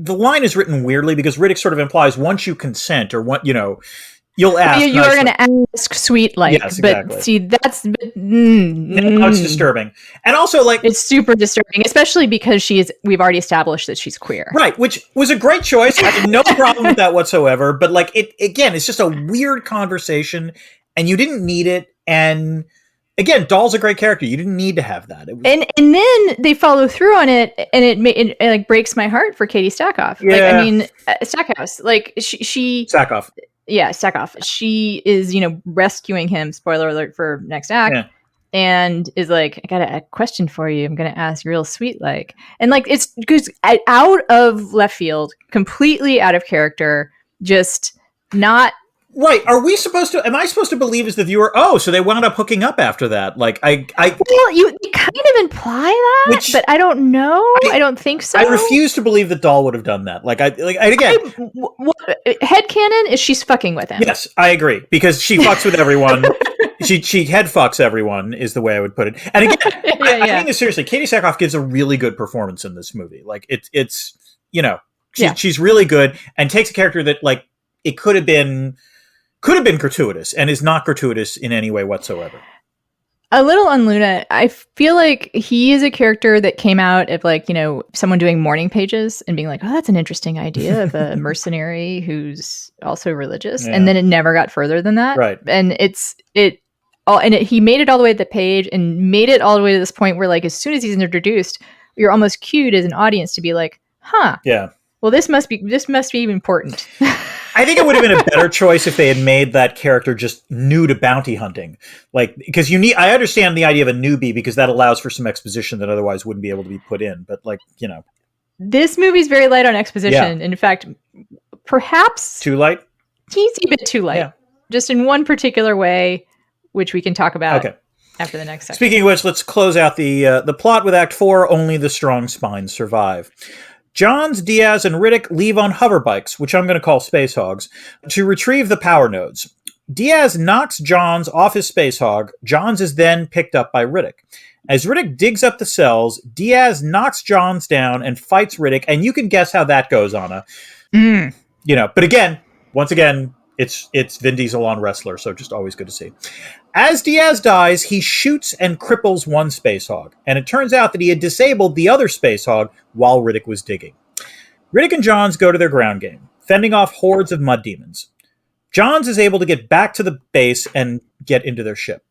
the line is written weirdly because Riddick sort of implies once you consent or what, you'll ask. You are going to ask sweet like, yes, exactly. But see, that's no, it's disturbing, and also like it's super disturbing, especially because we've already established that she's queer, right? Which was a great choice. I had no problem with that whatsoever. But like it's just a weird conversation, and you didn't need it. And again, Dahl's a great character. You didn't need to have that. And then they follow through on it, and it like breaks my heart for Katie Stackhoff. Yeah. Like, I mean, Stackhouse, like she Stackhoff. Yeah, Stackhoff. She is, rescuing him, spoiler alert for next act, and is like, I got a question for you. I'm going to ask real sweet like. And like, it's because out of left field, completely out of character, just not... Right. Am I supposed to believe as the viewer, so they wound up hooking up after that? Like, Well, you kind of imply that, but I don't know. I don't think so. I refuse to believe that Dahl would have done that. Headcanon is she's fucking with him. Yes, I agree. Because she fucks with everyone. she head fucks everyone is the way I would put it. And again, I mean this seriously. Katie Sackhoff gives a really good performance in this movie. Like, it's she's really good and takes a character that, like, it could have been gratuitous and is not gratuitous in any way whatsoever. A little on Luna, I feel like he is a character that came out of like, someone doing morning pages and being like, oh, that's an interesting idea of a mercenary who's also religious. Yeah. And then it never got further than that. Right. And he made it all the way to the page and made it all the way to this point where like, as soon as he's introduced, you're almost cued as an audience to be like, huh. Yeah. Well, this must be important. I think it would have been a better choice if they had made that character just new to bounty hunting. Like, because I understand the idea of a newbie because that allows for some exposition that otherwise wouldn't be able to be put in. But like, this movie's very light on exposition. Yeah. In fact, perhaps too light? Teensy bit too light. Yeah. Just in one particular way, which we can talk about after the next section. Speaking of which, let's close out the plot with Act 4, Only the Strong Spines Survive. Johns, Diaz, and Riddick leave on hoverbikes, which I'm going to call space hogs, to retrieve the power nodes. Diaz knocks Johns off his space hog. Johns is then picked up by Riddick. As Riddick digs up the cells, Diaz knocks Johns down and fights Riddick, and you can guess how that goes, Anna. But once again, it's Vin Diesel on Wrestler, so just always good to see. As Diaz dies, he shoots and cripples one space hog, and it turns out that he had disabled the other space hog while Riddick was digging. Riddick and Johns go to their ground game, fending off hordes of mud demons. Johns is able to get back to the base and get into their ship.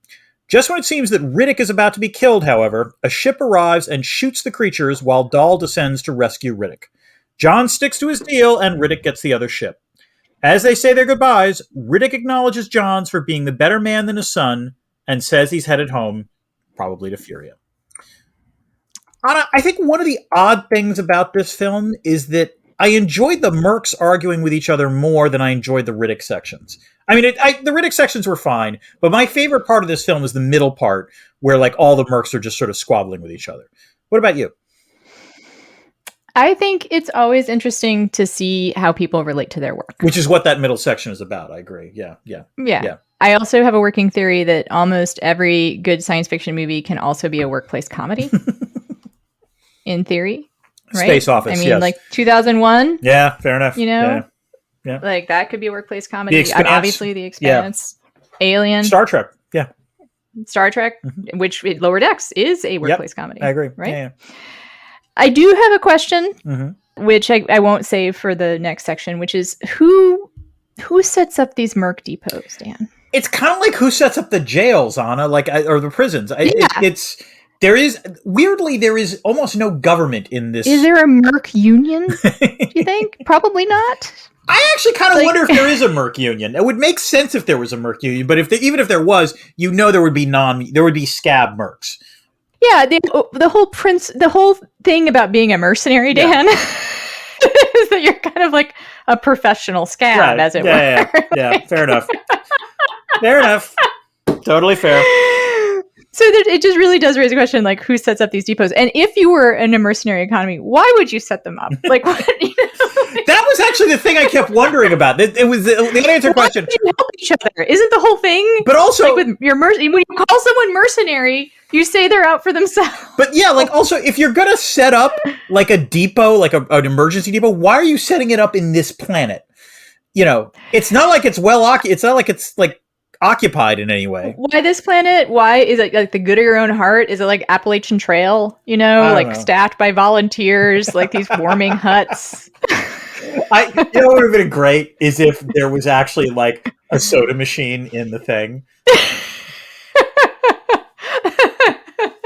Just when it seems that Riddick is about to be killed, however, a ship arrives and shoots the creatures while Dahl descends to rescue Riddick. Johns sticks to his deal, and Riddick gets the other ship. As they say their goodbyes, Riddick acknowledges Johns for being the better man than his son and says he's headed home, probably to Furia. Anna, I think one of the odd things about this film is that I enjoyed the mercs arguing with each other more than I enjoyed the Riddick sections. I mean, the Riddick sections were fine, but my favorite part of this film is the middle part where like all the mercs are just sort of squabbling with each other. What about you? I think it's always interesting to see how people relate to their work. Which is what that middle section is about. I agree. Yeah. I also have a working theory that almost every good science fiction movie can also be a workplace comedy. In theory. Right? Space Office, I mean, like 2001. Yeah, fair enough. Yeah. Like that could be a workplace comedy. Obviously, The Expanse. Yeah. Alien. Star Trek. Yeah. Star Trek, which Lower Decks is a workplace comedy. I agree. Right? Yeah. I do have a question, which I won't save for the next section, which is who sets up these merc depots, Dan? It's kind of like who sets up the jails, Anna, or the prisons. There is almost no government in this. Is there a merc union, do you think? Probably not. I actually kind of wonder if there is a merc union. It would make sense if there was a merc union, but even if there was, there would be scab mercs. Yeah, the whole thing about being a mercenary, Dan, is that you're kind of like a professional scab, as it were. Yeah, fair enough. Fair enough. Totally fair. So it just really does raise a question, like, who sets up these depots? And if you were in a mercenary economy, why would you set them up? Like, what? That was actually the thing I kept wondering about. It was the unanswered question. You help each other, isn't the whole thing? But also, like with your when you call someone mercenary, you say they're out for themselves. But yeah, like also, if you're gonna set up like a depot, like an emergency depot, why are you setting it up in this planet? You know, it's not like it's it's not like it's like occupied in any way. Why this planet? Why is it like the good of your own heart? Is it like Appalachian Trail? You know, like staffed by volunteers, like these warming huts. You know what would have been great is if there was actually like a soda machine in the thing.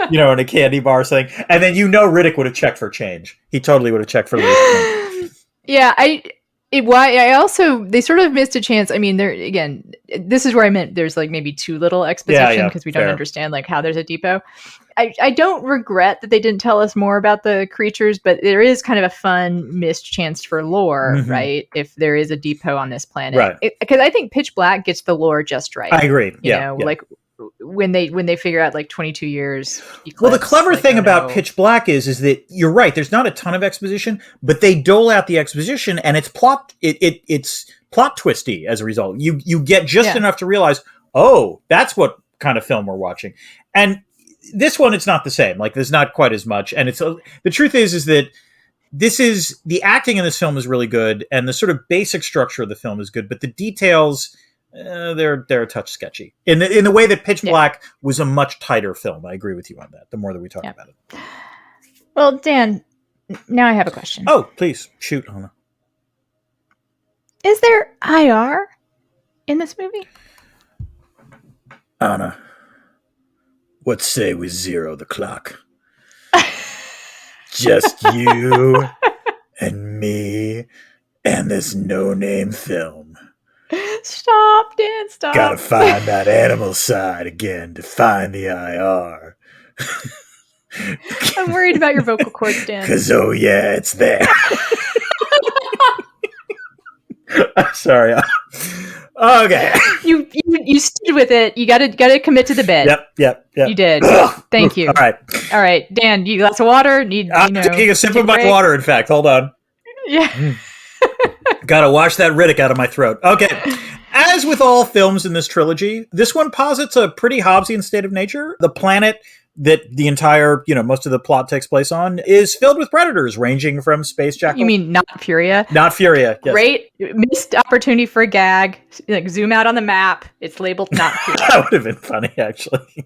You know, in a candy bar thing. And then Riddick would have checked for change. He totally would have checked for loose. Yeah, they sort of missed a chance. I mean, this is where I meant there's like maybe too little exposition because we don't understand like how there's a depot. I don't regret that they didn't tell us more about the creatures, but there is kind of a fun missed chance for lore, right? If there is a depot on this planet. Right. Because I think Pitch Black gets the lore just right. I agree. You know, like when they figure out like 22 years eclipse, well, the clever thing about Pitch Black is that you're right, there's not a ton of exposition, but they dole out the exposition and it's plot twisty as a result. You get just enough to realize, oh, that's what kind of film we're watching. And this one, it's not the same. Like there's not quite as much. And the truth is that the acting in this film is really good and the sort of basic structure of the film is good, but the details, they're a touch sketchy in the way that Pitch Black was a much tighter film. I agree with you on that. The more that we talk about it. Well, Dan, now I have a question. Oh, please shoot, Anna. Is there IR in this movie? Anna, what say we zero the clock? Just you and me and this no-name film. Stop, Dan, stop. Gotta find that animal side again to find the IR. I'm worried about your vocal cords, Dan. Because, oh yeah, it's there. I'm sorry. Okay. You stood with it. You gotta commit to the bit. Yep. You did. Thank you. All right. Dan, you glass of water? I'm taking a sip of my water, in fact. Hold on. Yeah. Gotta wash that Riddick out of my throat. Okay. As with all films in this trilogy, this one posits a pretty Hobbesian state of nature. The planet that the entire, most of the plot takes place on is filled with predators ranging from space jackals. You mean not Furia? Not Furia, yes. Great missed opportunity for a gag. Like zoom out on the map. It's labeled not Furia. That would have been funny, actually.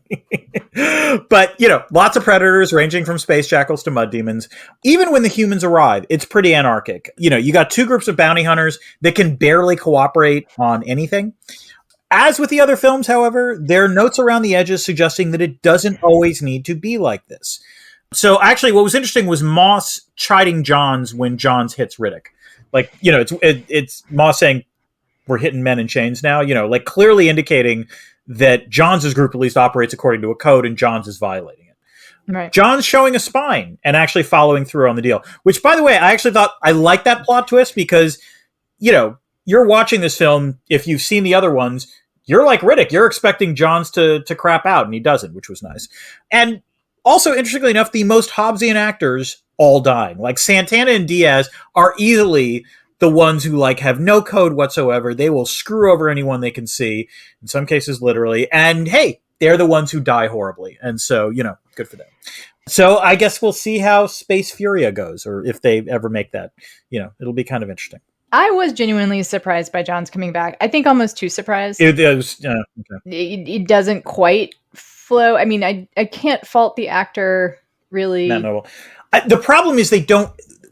But, lots of predators ranging from space jackals to mud demons. Even when the humans arrive, it's pretty anarchic. You got two groups of bounty hunters that can barely cooperate on anything. As with the other films, however, there are notes around the edges suggesting that it doesn't always need to be like this. So actually, what was interesting was Moss chiding Johns when Johns hits Riddick. Like, it's Moss saying, we're hitting men in chains now, like clearly indicating that Johns' group at least operates according to a code and Johns is violating it. Right. John's showing a spine and actually following through on the deal, which, by the way, I actually thought I liked that plot twist because, you're watching this film, if you've seen the other ones, you're like Riddick. You're expecting Johns to crap out, and he doesn't, which was nice. And also, interestingly enough, the most Hobbesian actors all dying. Like Santana and Diaz are easily the ones who have no code whatsoever. They will screw over anyone they can see, in some cases literally. And hey, they're the ones who die horribly. And so, good for them. So I guess we'll see how Space Furia goes, or if they ever make that. It'll be kind of interesting. I was genuinely surprised by Johns coming back. I think almost too surprised. It was, okay. It doesn't quite flow. I mean, I can't fault the actor, really. No. The problem is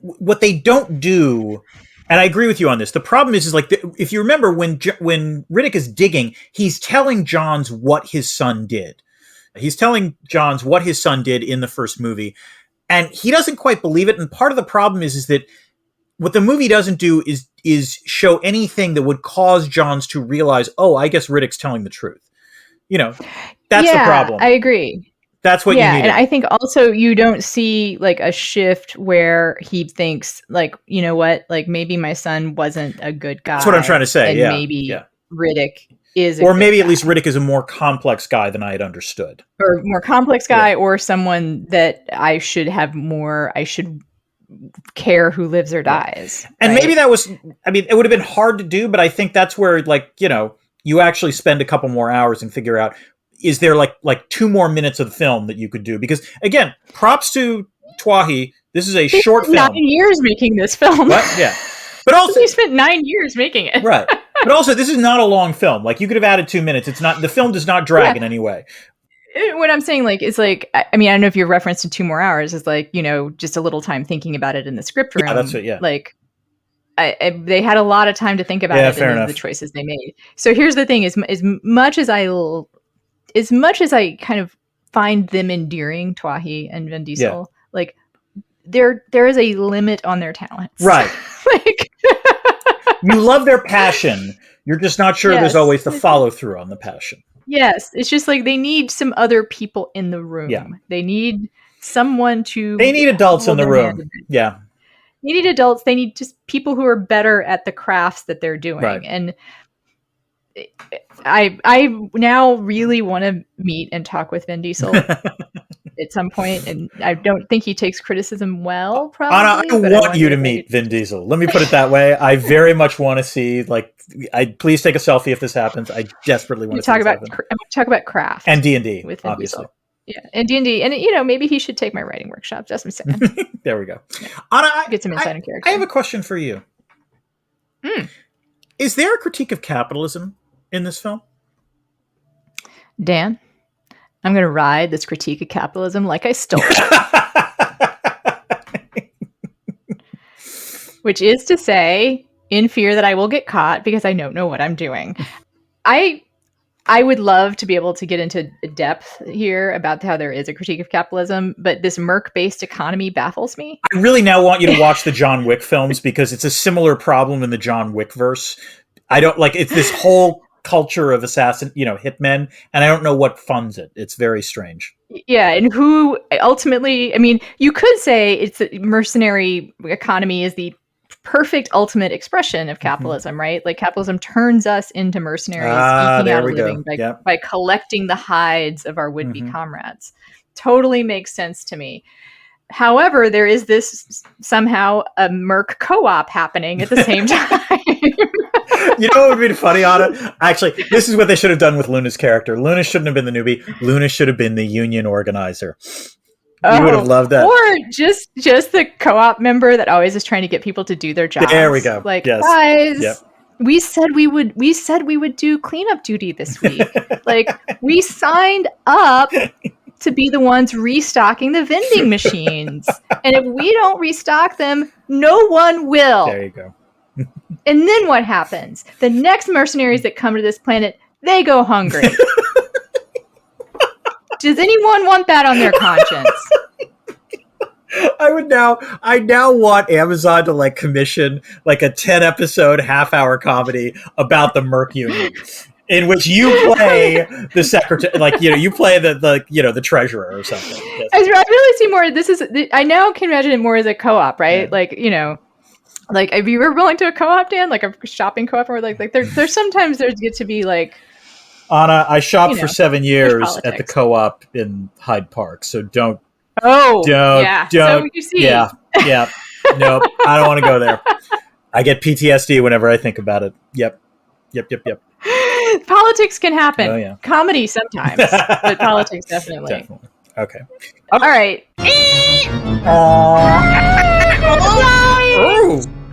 what they don't do, and I agree with you on this. The problem is if you remember when Riddick is digging, he's telling Johns what his son did. He's telling Johns what his son did in the first movie, and he doesn't quite believe it. And part of the problem is that what the movie doesn't do is show anything that would cause Johns to realize, oh, I guess Riddick's telling the truth. That's the problem. I agree. That's what you need. And I think also you don't see a shift where he thinks you know what, maybe my son wasn't a good guy. That's what I'm trying to say. And maybe Riddick is or maybe at least Riddick is a more complex guy than I had understood. Or more complex guy or someone that I should care who lives or dies. And maybe that was, I mean, it would have been hard to do, but I think that's where, like, you know, you actually spend a couple more hours and figure out, is there like 2 more minutes of the film that you could do? Because again, props to Twahi. This is a short film. 9 years making this film. What? Yeah. But also, you spent 9 years making it. Right. But also, this is not a long film. Like, you could have added 2 minutes. It's not, the film does not drag in any way. What I'm saying, like, is like, I mean, I don't know if your reference to 2 more hours is like, you know, just a little time thinking about it in the script room. Yeah, that's it. Yeah. Like, they had a lot of time to think about it and the choices they made. So here's the thing: as much as I kind of find them endearing, Twahi and Vin Diesel, like, there is a limit on their talents. Right. Like, you love their passion. You're just not sure there's always the follow through on the passion. Yes. It's just like they need some other people in the room. Yeah. They need someone to... They need adults in the room. Yeah. They need adults. They need just people who are better at the crafts that they're doing. Right. And I now really want to meet and talk with Vin Diesel at some point, and I don't think he takes criticism well, probably. Anna, I want you to meet Vin Diesel. Let me put it that way. I very much want to see, like, please take a selfie if this happens. I desperately want to talk about craft and D&D with Vin obviously. Diesel. Yeah, and D&D, and you know, maybe he should take my writing workshop. Just I'm saying. There we go. Yeah. Anna, get some insight on character. I have a question for you. Is there a critique of capitalism in this film? Dan, I'm going to ride this critique of capitalism like I stole it. Which is to say, in fear that I will get caught because I don't know what I'm doing. I would love to be able to get into depth here about how there is a critique of capitalism, but this merc-based economy baffles me. I really now want you to watch the John Wick films because it's a similar problem in the John Wick verse. I don't like, it's this whole culture of assassin, you know, hitmen, and I don't know what funds it. It's very strange. Yeah, and who ultimately, I mean, you could say it's the mercenary economy is the perfect ultimate expression of capitalism, right? Like, capitalism turns us into mercenaries, eking out a living by collecting the hides of our would-be comrades. Totally makes sense to me. However, there is this somehow a merc co-op happening at the same time. You know what would be funny, Anna? Actually, this is what they should have done with Luna's character. Luna shouldn't have been the newbie. Luna should have been the union organizer. You would have loved that. Or just the co-op member that always is trying to get people to do their jobs. There we go. Like, guys, we said we would do cleanup duty this week. Like, we signed up to be the ones restocking the vending machines. And if we don't restock them, no one will. There you go. And then what happens? The next mercenaries that come to this planet, they go hungry. Does anyone want that on their conscience? I now want Amazon to like commission like a 10-episode half-hour comedy about the Merc Union, in which you play the secretary, like, you know, you play the treasurer or something. Yes. I really see more. I now can imagine it more as a co-op, right? Yeah. Like, you know, like, if you were willing to a co-op, Dan, like a shopping co-op, or like there's sometimes there's get to be like. Anna, I shopped for 7 years at the co-op in Hyde Park, so don't. Oh, yeah. So you see. Yeah. Nope, I don't want to go there. I get PTSD whenever I think about it. Yep. Politics can happen. Oh, yeah. Comedy sometimes, but politics definitely. Definitely. Okay. All right.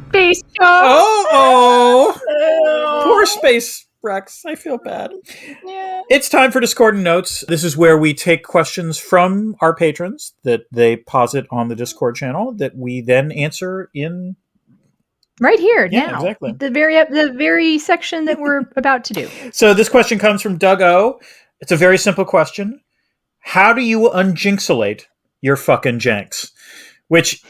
Space Show. Poor Space Rex. I feel bad. Yeah. It's time for Discordant Notes. This is where we take questions from our patrons that they posit on the Discord channel that we then answer in right here now. Exactly. The very section that we're about to do. So this question comes from Doug O. It's a very simple question. How do you unjinxolate your fucking janks? Which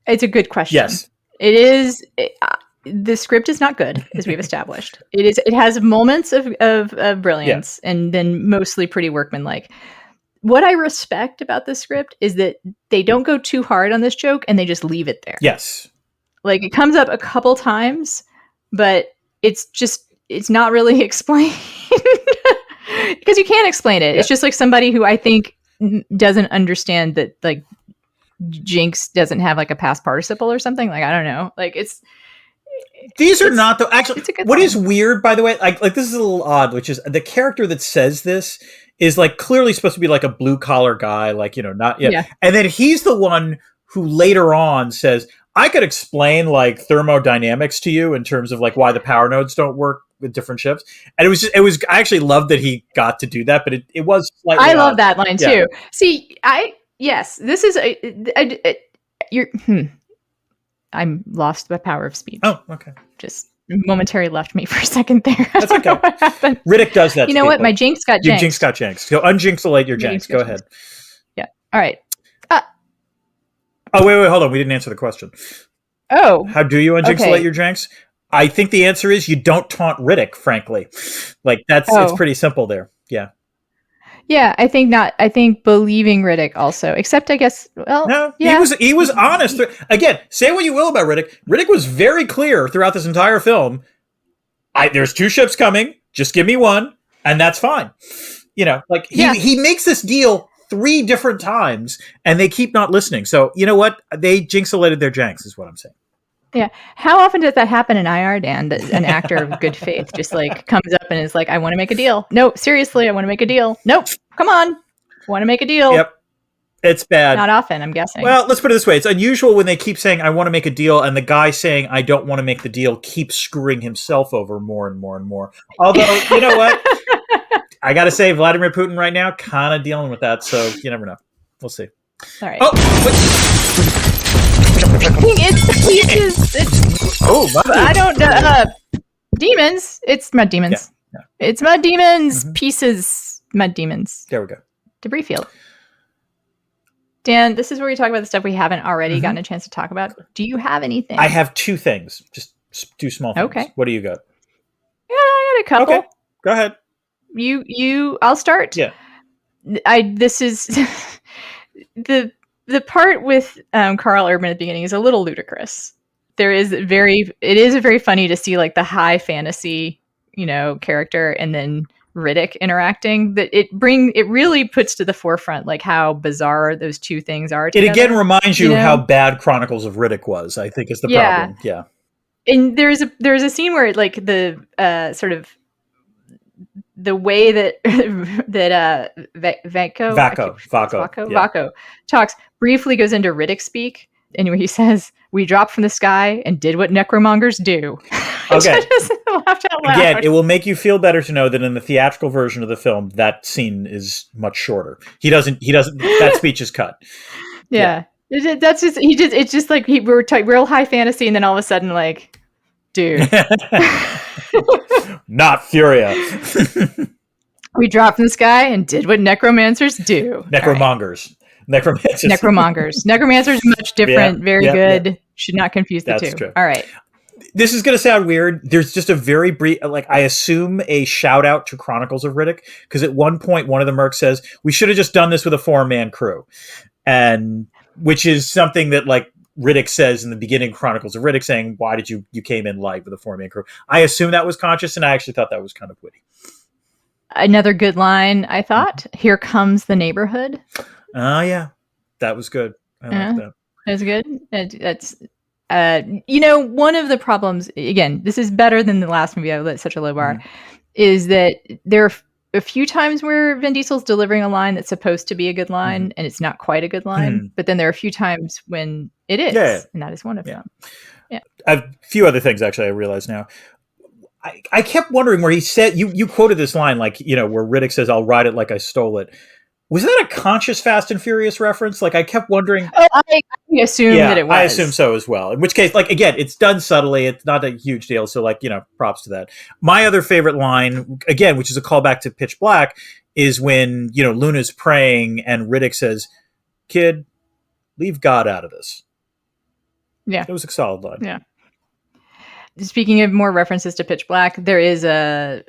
it's a good question. Yes. It is. The script is not good, as we've established. It has moments of brilliance, and then mostly pretty workmanlike. What I respect about this script is that they don't go too hard on this joke, and they just leave it there. Yes. Like, it comes up a couple times, but it's not really explained. Because you can't explain it. Yeah. It's just like somebody who I think doesn't understand that, like, Jinx doesn't have like a past participle or something. Like, I don't know. Like these are not though. Actually, what sign. is weird, by the way, like this is a little odd, which is the character that says this is like clearly supposed to be like a blue collar guy, like, not yet. Yeah. And then he's the one who later on says, I could explain like thermodynamics to you in terms of like why the power nodes don't work with different ships. And I actually loved that he got to do that, but it was slightly I love that line too. See, this is I'm lost by power of speech. Oh, okay. Just momentarily left me for a second there. That's okay. What happened. Riddick does that. You know what? My Jinx got Jinx. Your Jinx got Jinx. So unjinxolate your Jinx. Go ahead. Yeah. All right. Oh, wait, hold on. We didn't answer the question. Oh. How do you unjinxolate your Jinx? I think the answer is you don't taunt Riddick, frankly. Like, it's pretty simple there. Yeah. Yeah, I think not. I think believing Riddick also, except I guess, well, no, yeah. He was honest. Again, say what you will about Riddick. Riddick was very clear throughout this entire film. There's 2 ships coming. Just give me one, and that's fine. Like he makes this deal 3 different times, and they keep not listening. So you know what? They jinxolated their Janks, is what I'm saying. Yeah. How often does that happen in IR, Dan? That an actor of good faith just like comes up and is like, I want to make a deal. No, seriously, I want to make a deal. Nope. Come on. Want to make a deal. Yep. It's bad. Not often, I'm guessing. Well, let's put it this way. It's unusual when they keep saying, I want to make a deal, and the guy saying, I don't want to make the deal keeps screwing himself over more and more and more. Although, you know what? I got to say, Vladimir Putin right now, kind of dealing with that, so you never know. We'll see. All right. It's pieces. I don't. Demons. It's mud demons. Yeah. It's mud demons. Mm-hmm. Pieces. Mud demons. There we go. Debris field. Dan, this is where we talk about the stuff we haven't already gotten a chance to talk about. Do you have anything? I have 2 things. Just 2 small things. Okay. What do you got? Yeah, I got a couple. Okay. Go ahead. I'll start. Yeah. This is the part with Carl Urban at the beginning is a little ludicrous. It is very funny to see like the high fantasy, character and then Riddick interacting. That it really puts to the forefront like how bizarre those 2 things are together. It again reminds you how bad Chronicles of Riddick was, I think is the problem. Yeah. And there's a scene where like the sort of the way that Vaco talks briefly goes into Riddick speak, and where he says, "We dropped from the sky and did what necromongers do." Okay. Just laughed out loud. Again, it will make you feel better to know that in the theatrical version of the film, that scene is much shorter. He doesn't. That speech is cut. Yeah. That's just. It's just like we were real high fantasy, and then all of a sudden, like, dude. Not Furia. We dropped from the sky and did what necromancers do. Necromongers. Right. Necromongers. Necromancers much different. Very good. Yeah. Should not confuse the 2. True. All right. This is going to sound weird. There's just a very brief, like I assume a shout out to Chronicles of Riddick, because at one point one of the mercs says, we should have just done this with a 4-man crew. And which is something that like Riddick says in the beginning of Chronicles of Riddick, saying, why did you came in light with a 4-man crew? I assume that was conscious, and I actually thought that was kind of witty. Another good line, I thought. Here comes the neighborhood. Oh, yeah. That was good. I like that. That's good. That's one of the problems, again, this is better than the last movie I lit such a low bar, is that there are a few times where Vin Diesel's delivering a line that's supposed to be a good line, and it's not quite a good line. But then there are a few times when it is, and that is one of them. Yeah. I have a few other things, actually, I realize now. I kept wondering where he said, you quoted this line, like, where Riddick says, I'll ride it like I stole it. Was that a conscious Fast and Furious reference? Like, I kept wondering. Oh, I assume that it was. I assume so as well. In which case, like, again, it's done subtly. It's not a huge deal. So, like, props to that. My other favorite line, again, which is a callback to Pitch Black, is when, Luna's praying and Riddick says, kid, leave God out of this. Yeah. It was a solid line. Yeah. Speaking of more references to Pitch Black, there is an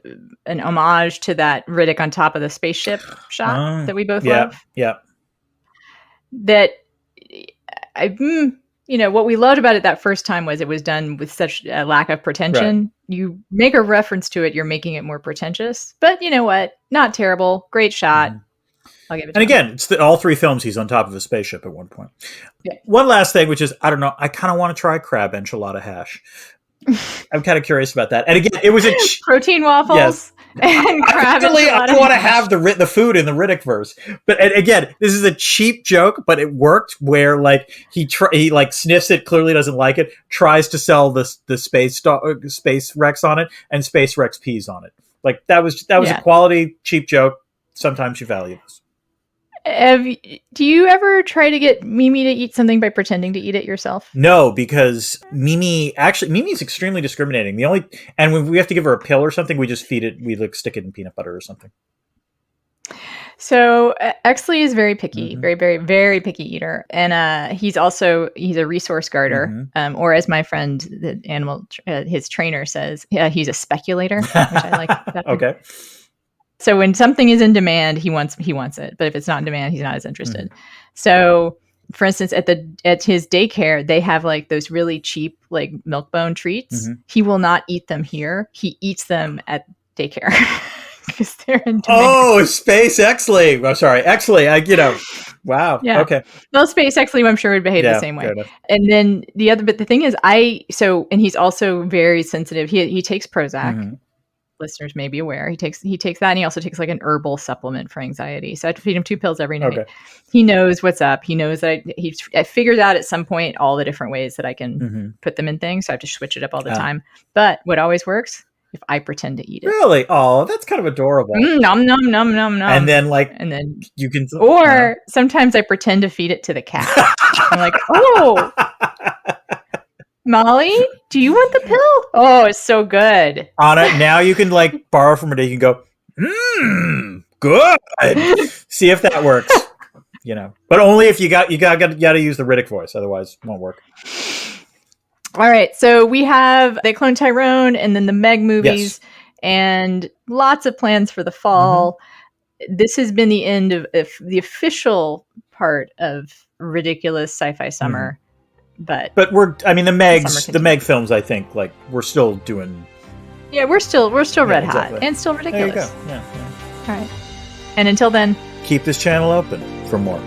homage to that Riddick on top of the spaceship shot that we both love. Yeah. That what we loved about it that first time was it was done with such a lack of pretension. Right. You make a reference to it, you're making it more pretentious. But you know what? Not terrible. Great shot. I'll give it to And him. again, it's all 3 films he's on top of a spaceship at one point. Yeah. One last thing, which is, I don't know, I kind of want to try crab enchilada hash. I'm kind of curious about that. And again, it was a protein waffles. Yes. And crab enchilada. I want to have the food in the Riddick verse. But again, this is a cheap joke, but it worked. Where like he like sniffs it, clearly doesn't like it, tries to sell the space Rex on it, and Space Rex pees on it. Like that was a quality cheap joke. Sometimes you value this. Do you ever try to get Mimi to eat something by pretending to eat it yourself? No, because Mimi's extremely discriminating. And when we have to give her a pill or something, we just feed it. We stick it in peanut butter or something. So Exley is very picky, very, very, very picky eater, and he's a resource guarder, or as my friend, the animal, his trainer says, he's a speculator, which I like. That Okay. So when something is in demand, he wants it. But if it's not in demand, he's not as interested. So, for instance, at his daycare, they have like those really cheap like milk bone treats. He will not eat them here. He eats them at daycare because they're in demand. Oh, Space Exley. I'm sorry, Exley. Wow. Yeah. Okay. Well, Space Exley, I'm sure, would behave the same way. And then the thing is, and he's also very sensitive. He takes Prozac. Listeners may be aware he takes that, and he also takes like an herbal supplement for anxiety. So I have to feed him 2 pills every night. Okay. He knows what's up. He knows that I figured out at some point all the different ways that I can put them in things. So I have to switch it up all the time. But what always works, if I pretend to eat it. Really? Oh, that's kind of adorable. Nom nom nom nom nom. And then you can. Or sometimes I pretend to feed it to the cat. I'm like, oh. Molly, do you want the pill? Oh, it's so good. Anna, now you can like borrow from her. You can go, good. See if that works. But only if you got to use the Riddick voice. Otherwise, it won't work. All right. So we have They Clone Tyrone and then the Meg movies and lots of plans for the fall. This has been the end of the official part of ridiculous sci-fi summer. But the Meg films, I think, like we're still doing. Yeah, we're still red hot and still ridiculous. There you go. Yeah. All right. And until then, keep this channel open for more.